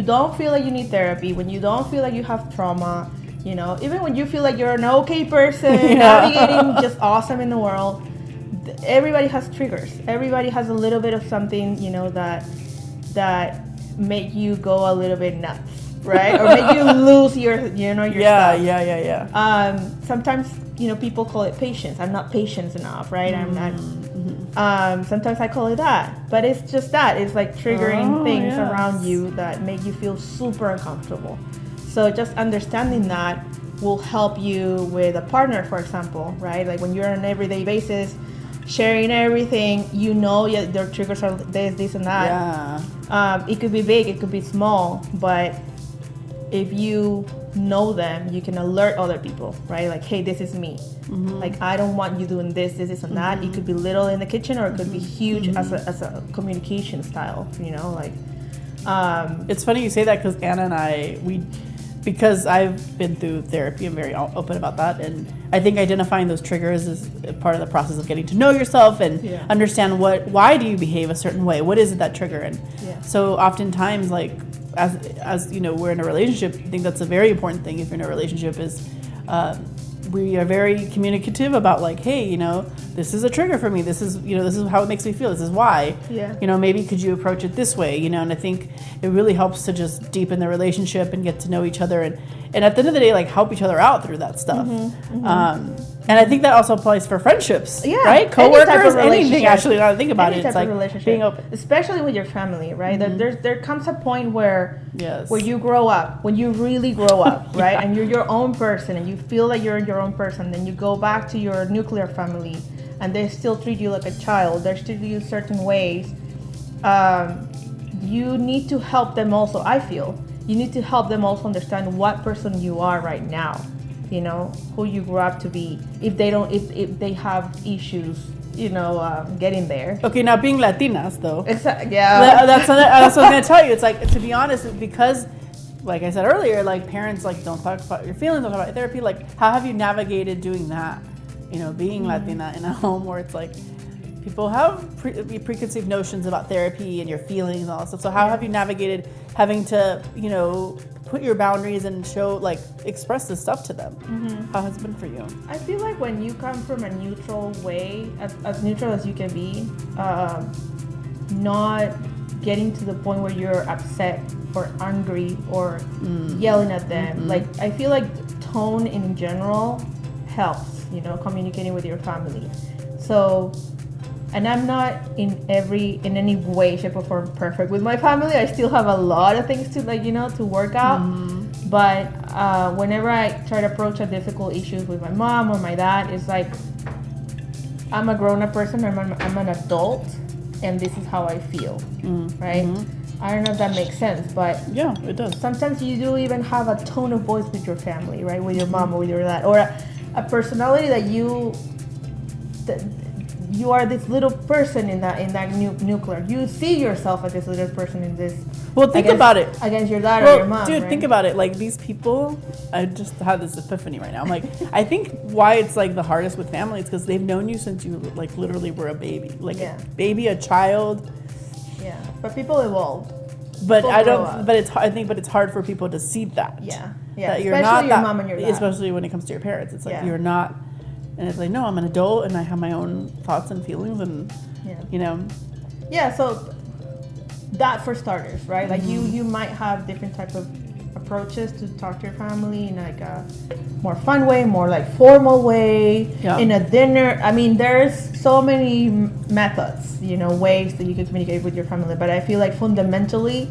don't feel like you need therapy, when you don't feel like you have trauma, you know, even when you feel like you're an okay person, navigating just awesome in the world, everybody has triggers. Everybody has a little bit of something, you know, that make you go a little bit nuts, right? Or make you lose your stuff. Yeah. Sometimes, you know, people call it patience. I'm not patient enough, right? I'm not. Sometimes I call it that, but it's just that. It's like triggering things around you that make you feel super uncomfortable. So just understanding that will help you with a partner, for example, right? Like when you're on an everyday basis, sharing everything, you know, their triggers are this and that. Yeah. It could be big, it could be small, but if you know them, you can alert other people, right? Like, hey, this is me. Like, I don't want you doing this and that. It could be little in the kitchen, or it could be huge as a communication style, you know, like. It's funny you say that, because Anna and I, because I've been through therapy, I'm very open about that, and I think identifying those triggers is part of the process of getting to know yourself and understand why do you behave a certain way, what is it that trigger, and so oftentimes, like, as you know, we're in a relationship, I think that's a very important thing if you're in a relationship, is we are very communicative about, like, hey, you know, this is a trigger for me, this is how it makes me feel, this is why, you know, maybe could you approach it this way, you know, and I think it really helps to just deepen the relationship and get to know each other, and at the end of the day, like, help each other out through that stuff. And I think that also applies for friendships, right? Coworkers, anything, actually, now that I think about it, it's like being open. Especially with your family, right? There comes a point where you grow up, when you really grow up, right? And you're your own person, and you feel like you're your own person, then you go back to your nuclear family, and they still treat you like a child, they treat you certain ways. You need to help them also, I feel. You need to help them also understand what person you are right now, you know, who you grew up to be, if they have issues, you know, getting there. Okay, now being Latinas, though. Exactly. Yeah. That's what I was going to tell you. It's like, to be honest, because, like I said earlier, like, parents, like, don't talk about your feelings, don't talk about therapy. Like, how have you navigated doing that? You know, being Latina in a home where it's like, people have preconceived notions about therapy and your feelings and all that stuff. So how have you navigated having to, you know, put your boundaries and show, like, express this stuff to them. How has it been for you? I feel like when you come from a neutral way, as neutral as you can be, not getting to the point where you're upset or angry or yelling at them. Like, I feel like tone in general helps, you know, communicating with your family. So, and I'm not in any way, shape, or form perfect with my family. I still have a lot of things to, like, you know, to work out. But whenever I try to approach a difficult issues with my mom or my dad, it's like, I'm a grown-up person, I'm an adult, and this is how I feel, right? I don't know if that makes sense, but yeah, it does. Sometimes you do even have a tone of voice with your family, right? With your mom or with your dad, or a personality that you are this little person in that nuclear. You see yourself as this little person in this. Well, think about it. Against your dad or your mom, dude, right? think about it. Like, these people, I just had this epiphany right now. I'm like, I think why it's like the hardest with family is because they've known you since you like literally were a baby, like a baby, a child. Yeah, but people evolve. But People I grow don't. up. But it's hard for people to see that. Yeah. That you're especially not your that, mom and your dad. especially when it comes to your parents. It's like you're not, and it's like, no, I'm an adult and I have my own thoughts and feelings, and you know. Yeah. So that for starters, right? Like you might have different type of approaches to talk to your family in like a more fun way, more like formal way, in a dinner. I mean, there's so many methods, you know, ways that you can communicate with your family. But I feel like fundamentally,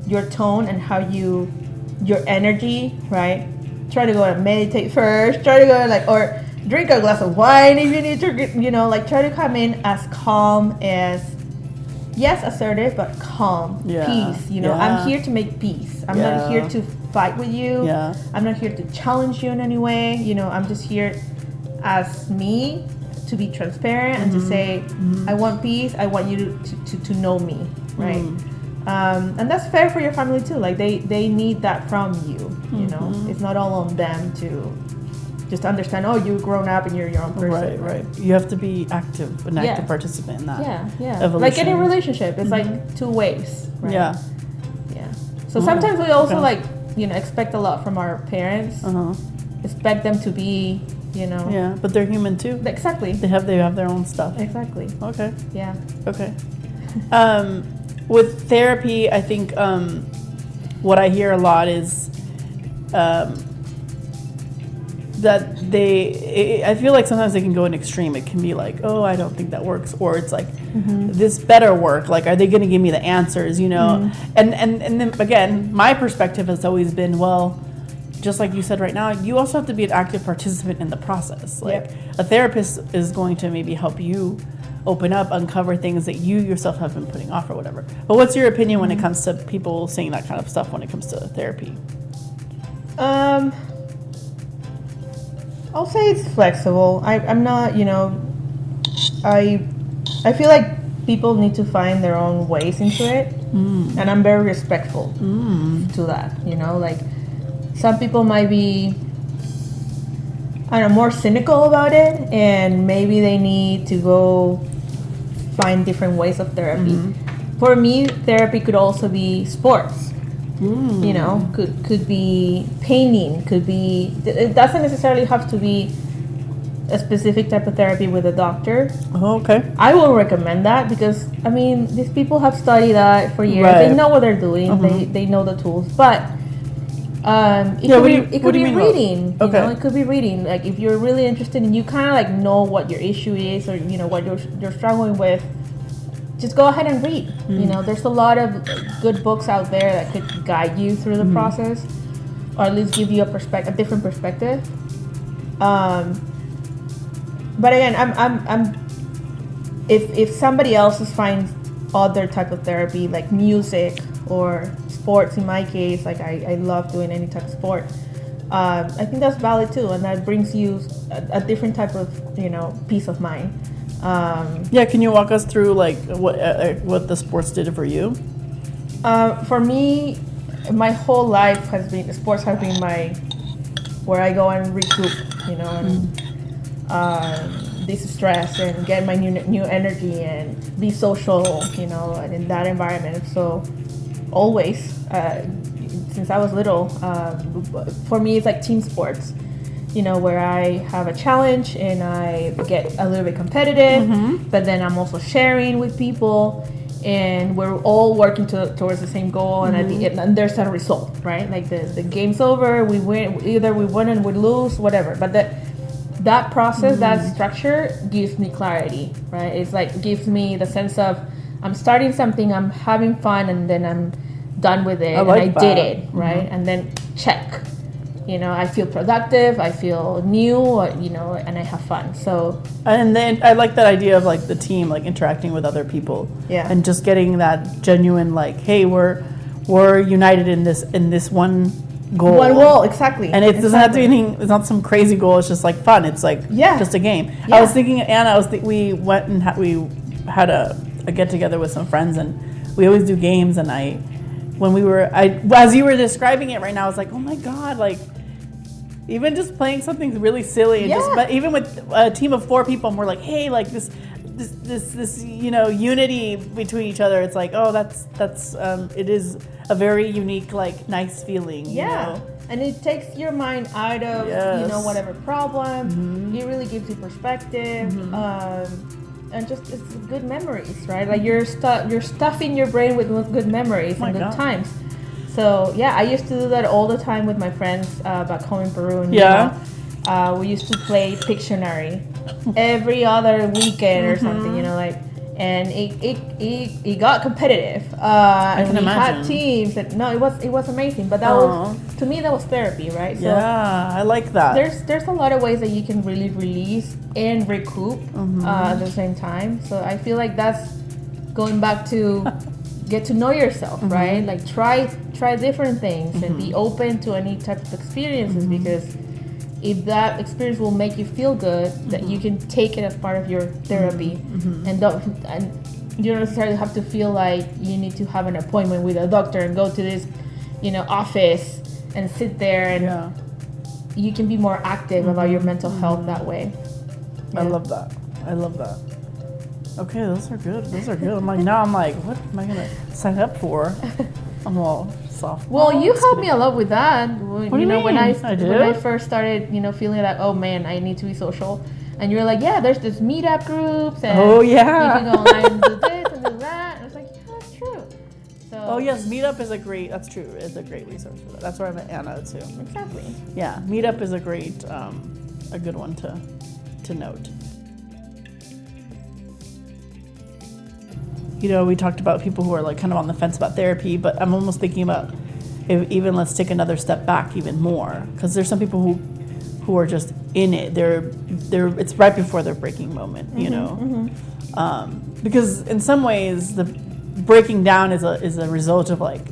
your tone and how your energy, right? Try to go and meditate first. Try to go like, or drink a glass of wine if you need to, you know, like try to come in as calm as, yes, assertive, but calm, peace. You know, I'm here to make peace. I'm not here to fight with you. I'm not here to challenge you in any way. You know, I'm just here as me to be transparent and to say, I want peace. I want you to know me, right? And that's fair for your family too. Like they need that from you. You know, it's not all on them to just understand. Oh, you've grown up and you're your own person. Right. You have to be active, an active participant in that. Evolution. Like any relationship, it's like two ways. Right? Yeah. So sometimes we also like, you know, expect a lot from our parents. Expect them to be, you know. Yeah, but they're human too. Exactly. They have their own stuff. Exactly. Okay. Yeah. Okay. With therapy, I think what I hear a lot is that I feel like sometimes they can go an extreme. It can be like, oh, I don't think that works, or it's like, this better work. Like, are they going to give me the answers? You know, and then again, my perspective has always been, well, just like you said right now, you also have to be an active participant in the process. Like, a therapist is going to maybe help you open up, uncover things that you yourself have been putting off or whatever. But what's your opinion when it comes to people saying that kind of stuff when it comes to therapy? I'll say it's flexible. I'm not, you know, I feel like people need to find their own ways into it, and I'm very respectful to that. You know, like some people might be, I don't know, more cynical about it, and maybe they need to go find different ways of therapy. For me, therapy could also be sports. You know, could be painting, could be, it doesn't necessarily have to be a specific type of therapy with a doctor. Oh, okay. I will recommend that because, I mean, these people have studied that for years. Right. They know what they're doing. They know the tools. But it could be reading. You know, it could be reading. Like, if you're really interested and you kind of like know what your issue is, or, you know, what you're struggling with, just go ahead and read. You know, there's a lot of good books out there that could guide you through the process, or at least give you a different perspective. But again, I'm if somebody else finds other type of therapy, like music or sports, in my case, like I love doing any type of sport. I think that's valid too, and that brings you a different type of, you know, peace of mind. Can you walk us through like what the sports did for you? For me, my whole life sports have been where I go and recoup, you know, and distress and get my new energy and be social, you know, and in that environment. So always, since I was little. For me, it's like team sports. You know, where I have a challenge and I get a little bit competitive, but then I'm also sharing with people, and we're all working towards the same goal. And at the end, and there's a result, right? Like the game's over, we win, either we win and we lose, whatever. But that process, that structure gives me clarity, right? It's like gives me the sense of I'm starting something, I'm having fun, and then I'm done with it, and I did it, right? And then check. You know, I feel productive, I feel new, you know, and I have fun. So, and then I like that idea of like the team, like interacting with other people, and just getting that genuine, like, hey, we're united in this one goal. One goal, exactly. And it doesn't have to be anything. It's not some crazy goal. It's just like fun. It's like just a game. I was thinking, Anna. We went and we had a get together with some friends, and we always do games. And as you were describing it right now, I was like, oh my god, like. Even just playing something really silly, and but even with a team of 4 people, and we're like, hey, like this, you know, unity between each other. It's like, oh, that's it is a very unique, like, nice feeling. You know? And it takes your mind out of you know, whatever problem. It really gives you perspective, and just it's good memories, right? Like you're stuffing your brain with good memories and good times. So I used to do that all the time with my friends back home in Peru. And we used to play Pictionary every other weekend or something, you know, like, and it got competitive. And we had teams that it was amazing. But that was, to me, that was therapy, right? So I like that. There's a lot of ways that you can really release and recoup at the same time. So I feel like that's going back to get to know yourself, right? Like try different things and be open to any type of experiences, because if that experience will make you feel good, that you can take it as part of your therapy, and you don't necessarily have to feel like you need to have an appointment with a doctor and go to this, you know, office and sit there, and you can be more active about your mental health that way. I love that. Okay, those are good. I'm like, what am I gonna sign up for? I'm all soft. Well, you helped me a lot with that. What do you mean? When I first started, you know, feeling like, oh man, I need to be social, and you're like, there's this meetup groups, and you can go online and do this and do that. And I was like, that's true. So yes, Meetup is that's true. It's a great resource for that. That's where I met Anna too. Exactly. Yeah, Meetup is a great, a good one to note. You know, we talked about people who are like kind of on the fence about therapy, but I'm almost thinking about let's take another step back even more, because there's some people who are just in it. They're it's right before their breaking moment, you know, because in some ways the breaking down is a result of like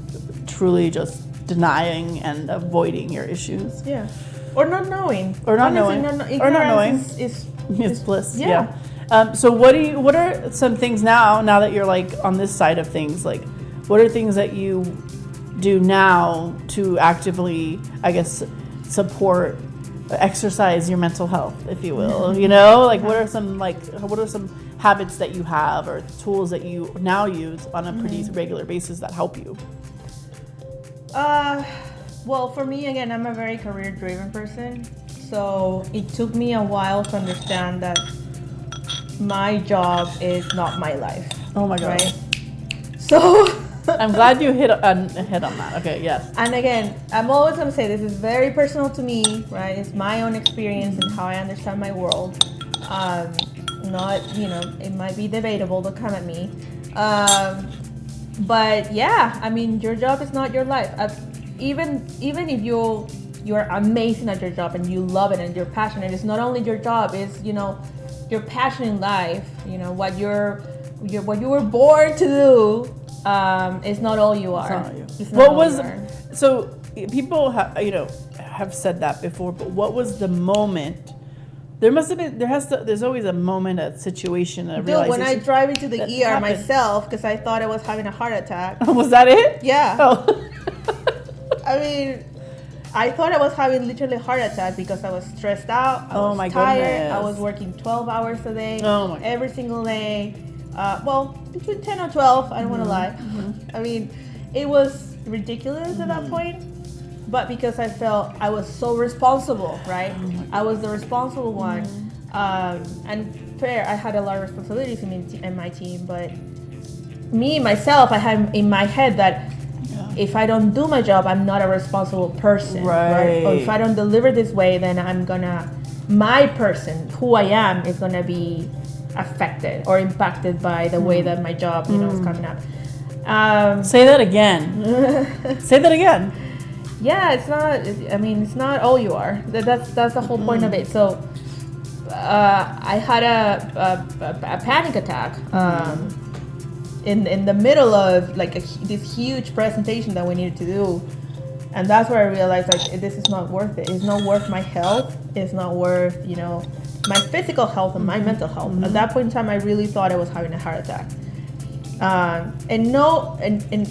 truly just denying and avoiding your issues. Yeah, or not knowing. Ignorance is bliss. Yeah. So what are some things now that you're like on this side of things, like what are things that you do now to actively, I guess, exercise your mental health, if you will, you know, like what are some habits that you have or tools that you now use on a pretty regular basis that help you? Well, for me, again, I'm a very career-driven person, so it took me a while to understand that my job is not my life. Oh my God. Right? So I'm glad you hit on that. Okay, yes. And again, I'm always going to say this is very personal to me, right? It's my own experience and how I understand my world. Not, you know, it might be debatable, don't come at me. But yeah, I mean, your job is not your life. Even if you're amazing at your job and you love it and you're passionate, it's not only your job, it's, you know, your passion in life, you know, what you were born to do, is not all you are. So people have said that before, but what was the moment? There's always a moment, a situation, a realization. When I drive into the ER myself because I thought I was having a heart attack. Was that it? Yeah. Oh. I mean, I thought I was having literally a heart attack because I was stressed out. I was tired. Goodness. I was working 12 hours a day, every single day. Between 10 or 12. I don't want to lie. I mean, it was ridiculous at that point. But because I felt I was so responsible, right? I was the responsible one. And fair, I had a lot of responsibilities in my team, but myself, I had in my head that if I don't do my job, I'm not a responsible person, right? Or if I don't deliver this way, then my person, who I am, is gonna be affected or impacted by the way that my job, is coming up. Say that again. Say that again. Yeah, it's not all you are. That's the whole point of it. So I had a panic attack in the middle of like this huge presentation that we needed to do, and that's where I realized like this is not worth it. It's not worth my health. It's not worth my physical health and my mental health. At that point in time, I really thought I was having a heart attack. And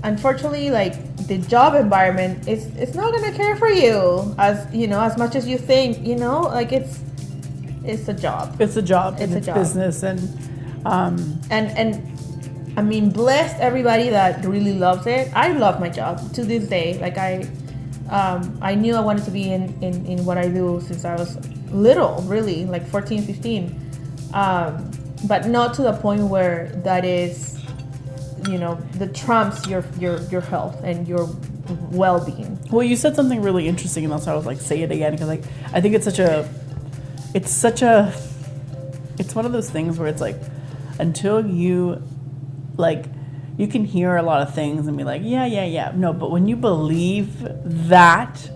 unfortunately, like the job environment it's not gonna care for you as much as you think. Like it's a job. It's a job. It's and a it's job. Business and I mean, blessed everybody that really loves it. I love my job to this day. Like I knew I wanted to be in what I do since I was little, really, like 14, 15. But not to the point where that is, that trumps your health and your well-being. Well, you said something really interesting, and that's why I was like, say it again, because like I think it's one of those things where it's like until you you can hear a lot of things and be like, yeah. No, but when you believe that,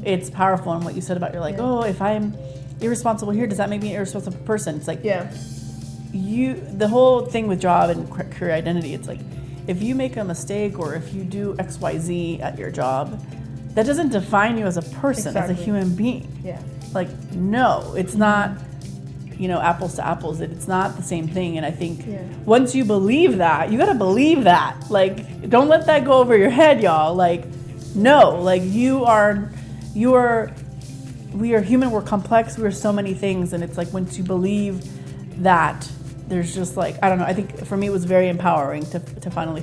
it's powerful. And what you said about you're like, oh, if I'm irresponsible here, does that make me an irresponsible person? It's like, the whole thing with job and career identity, it's like, if you make a mistake or if you do XYZ at your job, that doesn't define you as a person, as a human being. Yeah. Like, no, it's not, apples to apples. It's not the same thing. And I think once you believe that, you got to believe that. Like, don't let that go over your head, y'all. Like, no, like we are human, we're complex, we're so many things. And it's like, once you believe that, there's just like, I don't know, I think for me it was very empowering to finally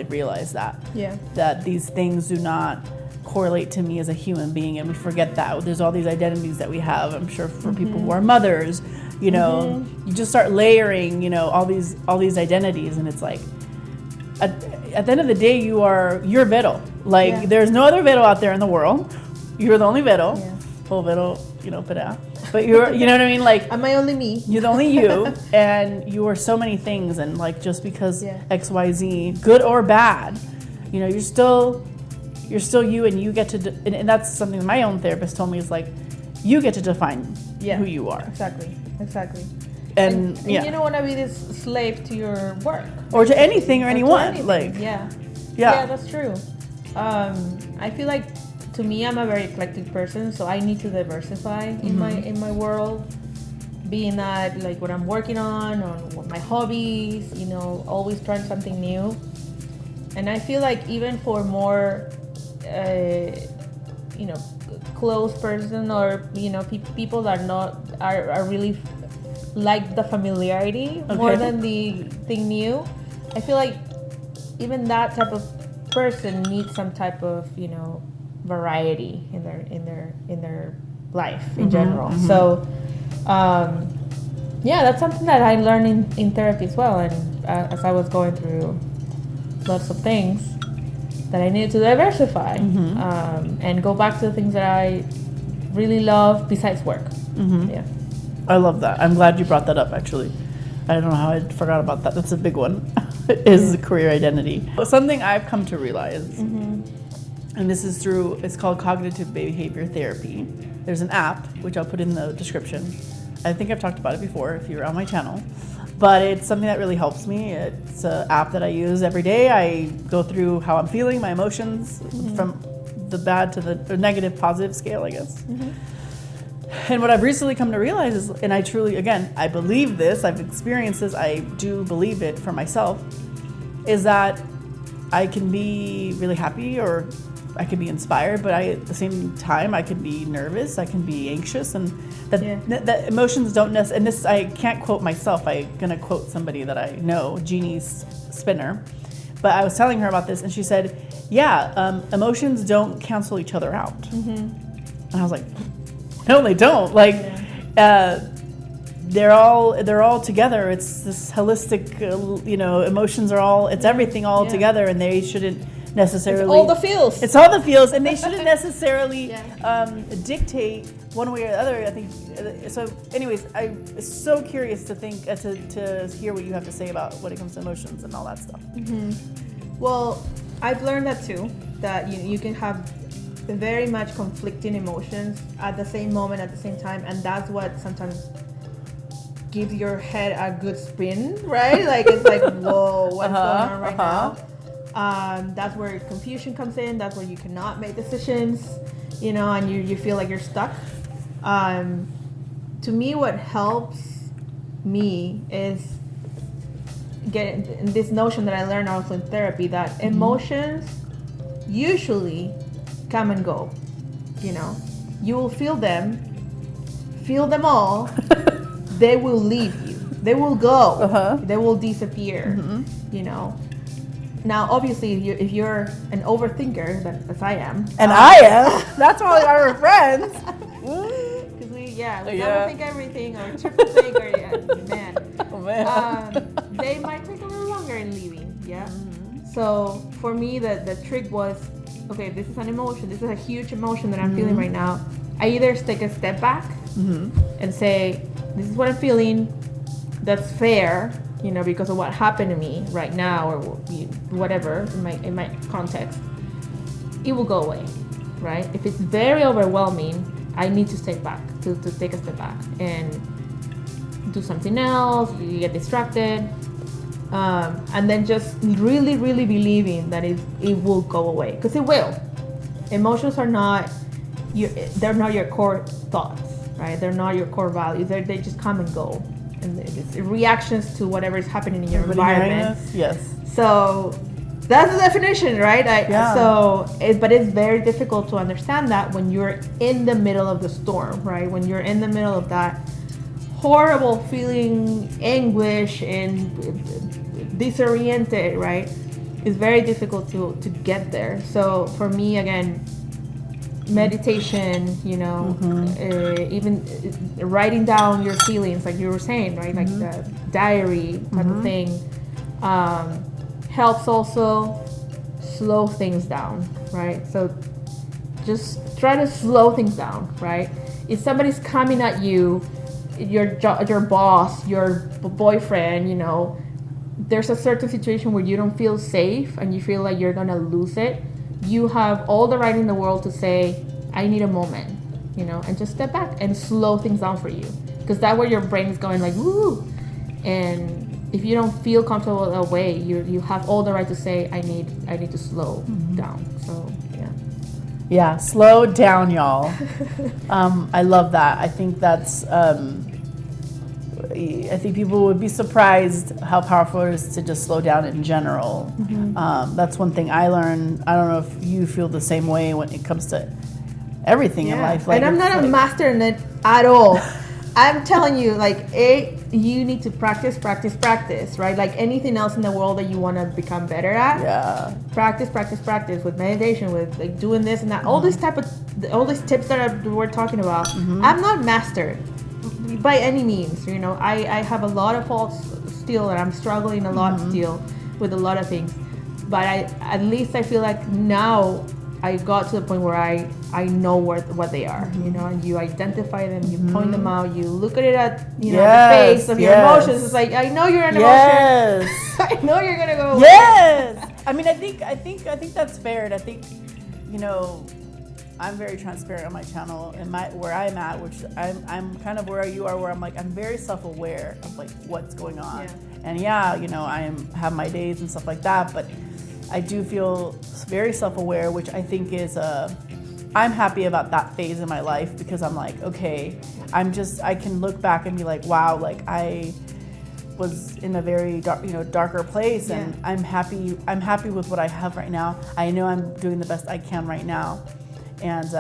realize that. Yeah. That these things do not correlate to me as a human being, and we forget that. There's all these identities that we have, I'm sure, for people who are mothers, you just start layering, all these identities, and it's like, at the end of the day, you're Vero. Like, there's no other Vero out there in the world. You're the only Vero. Yeah. Well, Vero, Perea. But you're, you know what I mean? Like, am I only me? You're the only you, and you are so many things, and like, just because XYZ, good or bad, you're still you, and you get to, and that's something my own therapist told me, is like, you get to define who you are. Exactly. And you don't want to be this slave to your work. Or to anything or anyone. Like, yeah, that's true. I feel like, to me, I'm a very eclectic person, so I need to diversify in my world, being that like what I'm working on or what my hobbies, always trying something new. And I feel like even for more, close person or people that are really like the familiarity more than the thing new. I feel like even that type of person needs some type of variety in their life in general. So that's something that I learned in therapy as well, and as I was going through lots of things, that I needed to diversify and go back to the things that I really love besides work. I love that. I'm glad you brought that up, actually. I don't know how I forgot about that. That's a big one, is career identity. Something I've come to realize, and this is it's called cognitive behavior therapy. There's an app, which I'll put in the description. I think I've talked about it before if you're on my channel, but it's something that really helps me. It's an app that I use every day. I go through how I'm feeling, my emotions, from the bad to the negative, positive scale, I guess. And what I've recently come to realize is, and I truly, again, I believe this, I've experienced this, I do believe it for myself, is that I can be really happy or I can be inspired, but at the same time, I can be nervous, I can be anxious, and that emotions don't necessarily, and this, I can't quote myself, I'm going to quote somebody that I know, Jeannie Spinner, But I was telling her about this, and she said, yeah, emotions don't cancel each other out. And I was like, no, they don't. Like, they're all together. It's this holistic, emotions are all, it's everything all together, and they shouldn't necessarily. It's all the feels. It's all the feels, and they shouldn't necessarily dictate one way or the other. I think so. Anyways, I'm so curious to think to hear what you have to say about when it comes to emotions and all that stuff. Well, I've learned that too. That you can have very much conflicting emotions at the same moment, at the same time, and that's what sometimes gives your head a good spin, right? Like it's like, whoa, what's going on right now? That's where confusion comes in. That's where you cannot make decisions, and you feel like you're stuck. To me, what helps me is getting this notion that I learned also in therapy, that emotions usually come and go. You will feel them all. They will leave you. They will go. They will disappear. Now, obviously, if you're an overthinker, as I am, and I am, that's why we're friends. Because we overthink everything, or triple think, or man. Oh man. They might take a little longer in leaving. Yeah. So for me, the trick was, okay, this is an emotion. This is a huge emotion that I'm feeling right now. I either take a step back and say, this is what I'm feeling. That's fair. Because of what happened to me right now, or whatever in my context, it will go away, right? If it's very overwhelming, I need to step back, to take a step back and do something else. You get distracted, and then just really, really believing that it will go away, because it will. Emotions are not they're not your core thoughts, right? They're not your core values. They just come and go. And it's reactions to whatever is happening in your environment. Yes. So that's the definition, right? But it's very difficult to understand that when you're in the middle of the storm, right? When you're in the middle of that horrible feeling, anguish and disoriented, right? It's very difficult to get there. So for me, again, meditation, even writing down your feelings, like you were saying, right? Like the diary type of thing, helps also slow things down, right? So just try to slow things down, right? If somebody's coming at you, your boss, your boyfriend, there's a certain situation where you don't feel safe and you feel like you're gonna lose it, you have all the right in the world to say, I need a moment, and just step back and slow things down for you. Because that's where your brain is going like, woo. And if you don't feel comfortable that way, you have all the right to say, I need to slow down. So, yeah. Yeah, slow down, y'all. I love that. I think that's, I think people would be surprised how powerful it is to just slow down in general. That's one thing I learned. I don't know if you feel the same way when it comes to everything in life. Like, and I'm not a master in it at all. I'm telling you, you need to practice, right? Like anything else in the world that you want to become better at. Yeah. Practice with meditation, with like doing this and that. All these tips that we're talking about. I'm not master by any means. I have a lot of faults still, and I'm struggling a lot still with a lot of things. But at least I feel like now I got to the point where I know what they are, and you identify them, you point them out, you look at it at the face of your emotions. It's like, I know you're an emotion. I know you're gonna go away. Yes. I mean, I think that's fair, and I think I'm very transparent on my channel and where I'm at, which I'm kind of where you are, where I'm like, I'm very self-aware of like what's going on. And I have my days and stuff like that, but I do feel very self-aware, which I think is I'm happy about that phase in my life, because I'm like, okay, I can look back and be like, wow, like I was in a very darker place, and I'm happy with what I have right now. I know I'm doing the best I can right now. And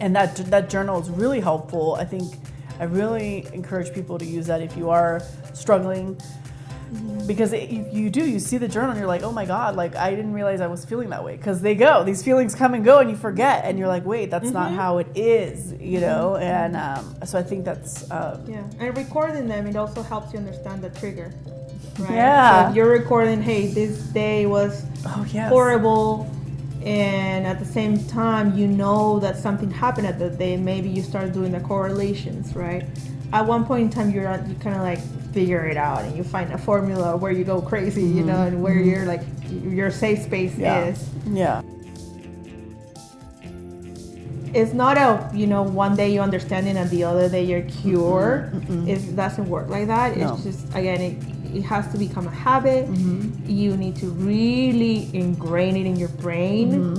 and that journal is really helpful. I think I really encourage people to use that if you are struggling Because you see the journal and you're like, oh my God, like I didn't realize I was feeling that way. Because these feelings come and go and you forget and you're like, wait, that's not how it is, you know? And so I think that's... and recording them, it also helps you understand the trigger, right? Yeah. So if you're recording, hey, this day was horrible, and at the same time, you know that something happened at that day, maybe you start doing the correlations, right? At one point in time, you kind of like figure it out and you find a formula where you go crazy, you know, and where you're like, your safe space is. Yeah. It's not one day you understand it and the other day you're cured. It doesn't work like that. No. It's just, again, it has to become a habit. You need to really ingrain it in your brain.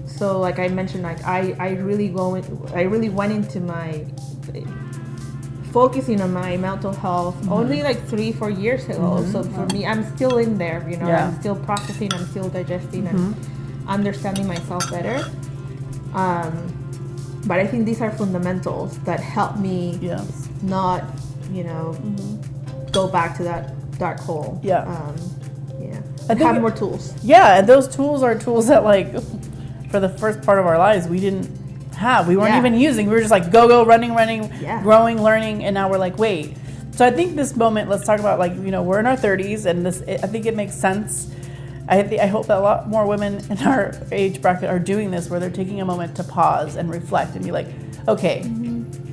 So like I mentioned, like I really went into my focusing on my mental health only like 3-4 years ago. So for me, I'm still in there, you know, I'm still processing, I'm still digesting and understanding myself better. But I think these are fundamentals that help me not, you know, go back to that dark hole. I have more tools. Yeah, and those tools are tools that like for the first part of our lives we didn't have. We weren't even using. We were just like go, running, growing, learning, and now we're like, wait. So I think this moment, let's talk about like, you know, we're in our 30s and I think it makes sense. I hope that a lot more women in our age bracket are doing this, where they're taking a moment to pause and reflect and be like, okay,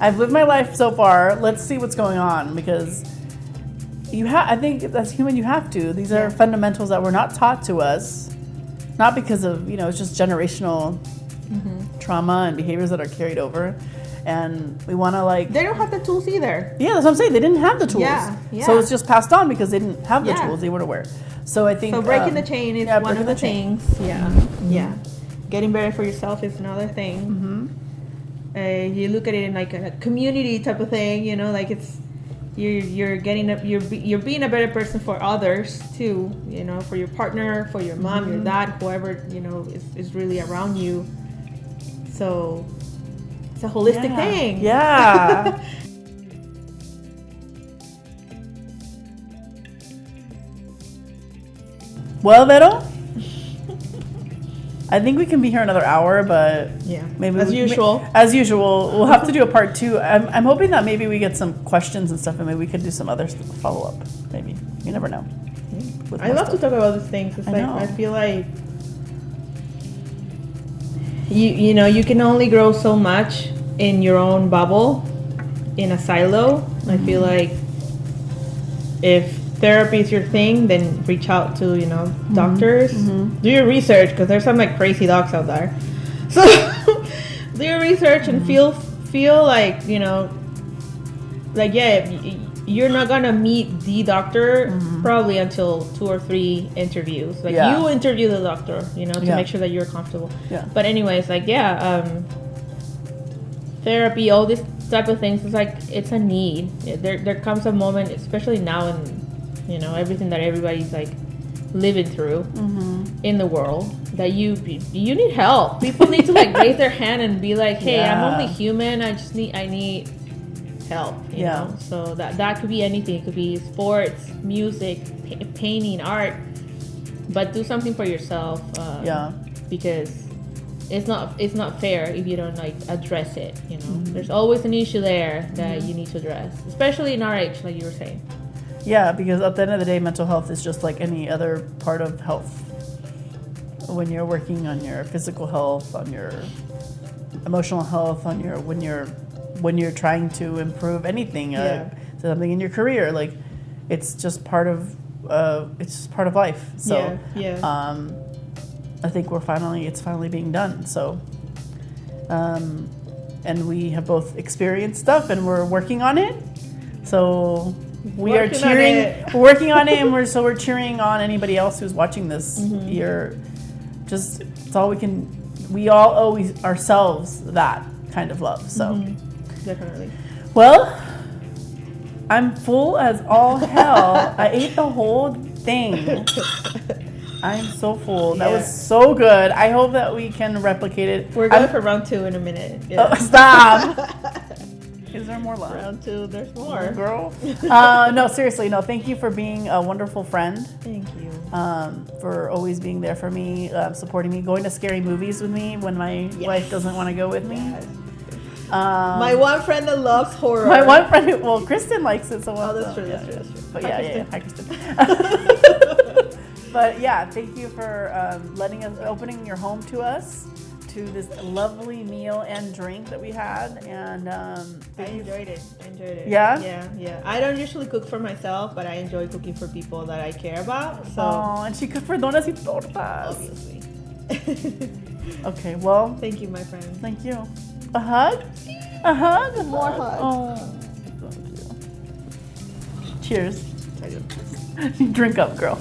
I've lived my life so far. Let's see what's going on, because I think as human, you have to. These are fundamentals that were not taught to us, not because of, you know, it's just generational trauma and behaviors that are carried over. And we want to like... They don't have the tools either. Yeah, that's what I'm saying. They didn't have the tools. Yeah. So it's just passed on because they didn't have the tools they were aware. So I think... So breaking the chain is one of the things. Yeah. Getting better for yourself is another thing. You look at it in like a community type of thing, you know, like it's... You're being a better person for others too, you know, for your partner, for your mom, your dad, whoever, you know, is really around you. So it's a holistic thing. Yeah. Well, Vero, I think we can be here another hour, but maybe as usual, we'll have to do a part 2. I'm hoping that maybe we get some questions and stuff, and maybe we could do some other follow up. Maybe, you never know. I love to talk about these things. It's I feel like you know, you can only grow so much in your own bubble, in a silo. I feel like if therapy is your thing, then reach out to, you know, doctors. Do your research, because there's some like crazy docs out there. So do your research and feel like, you know, like you're not gonna meet the doctor probably until 2 or 3 interviews. Like you interview the doctor, you know, to make sure that you're comfortable. But anyways, like therapy, all these type of things, it's like it's a need. There comes a moment, especially now in, you know, everything that everybody's like living through in the world, that you need help. People need to like raise their hand and be like, hey, I'm only human. I need help, you know. So that could be anything. It could be sports, music, painting, art, but do something for yourself. Because it's not fair if you don't like address it, you know. There's always an issue there that you need to address, especially in our age, like you were saying. Yeah, because at the end of the day, mental health is just like any other part of health. When you're working on your physical health, on your emotional health, on your when you're trying to improve anything, something in your career, like it's just part of life. So I think it's finally being done. So and we have both experienced stuff and we're working on it. So we're working on it, and we're cheering on anybody else who's watching this. It's all we can. We all owe ourselves that kind of love. So definitely. Well, I'm full as all hell. I ate the whole thing. I'm so full. That was so good. I hope that we can replicate it. We're going for round 2 in a minute. Oh, stop. Is there more left? Round 2, there's more. Girl. No, seriously, no. Thank you for being a wonderful friend. Thank you. For always being there for me, supporting me, going to scary movies with me when my wife doesn't want to go with me. Yes. My one friend that loves horror. My one friend, well, Kristen likes it, so that's true. But yeah, hi Kristen. But yeah, thank you for opening your home to us, to this lovely meal and drink that we had, and I enjoyed it. Yeah? Yeah. I don't usually cook for myself, but I enjoy cooking for people that I care about. So and she cooked for donas y tortas. obviously. Okay, well, Thank you, my friend. thank you. A hug? A hug? More hugs. Oh, thank you. Cheers. Drink up, girl.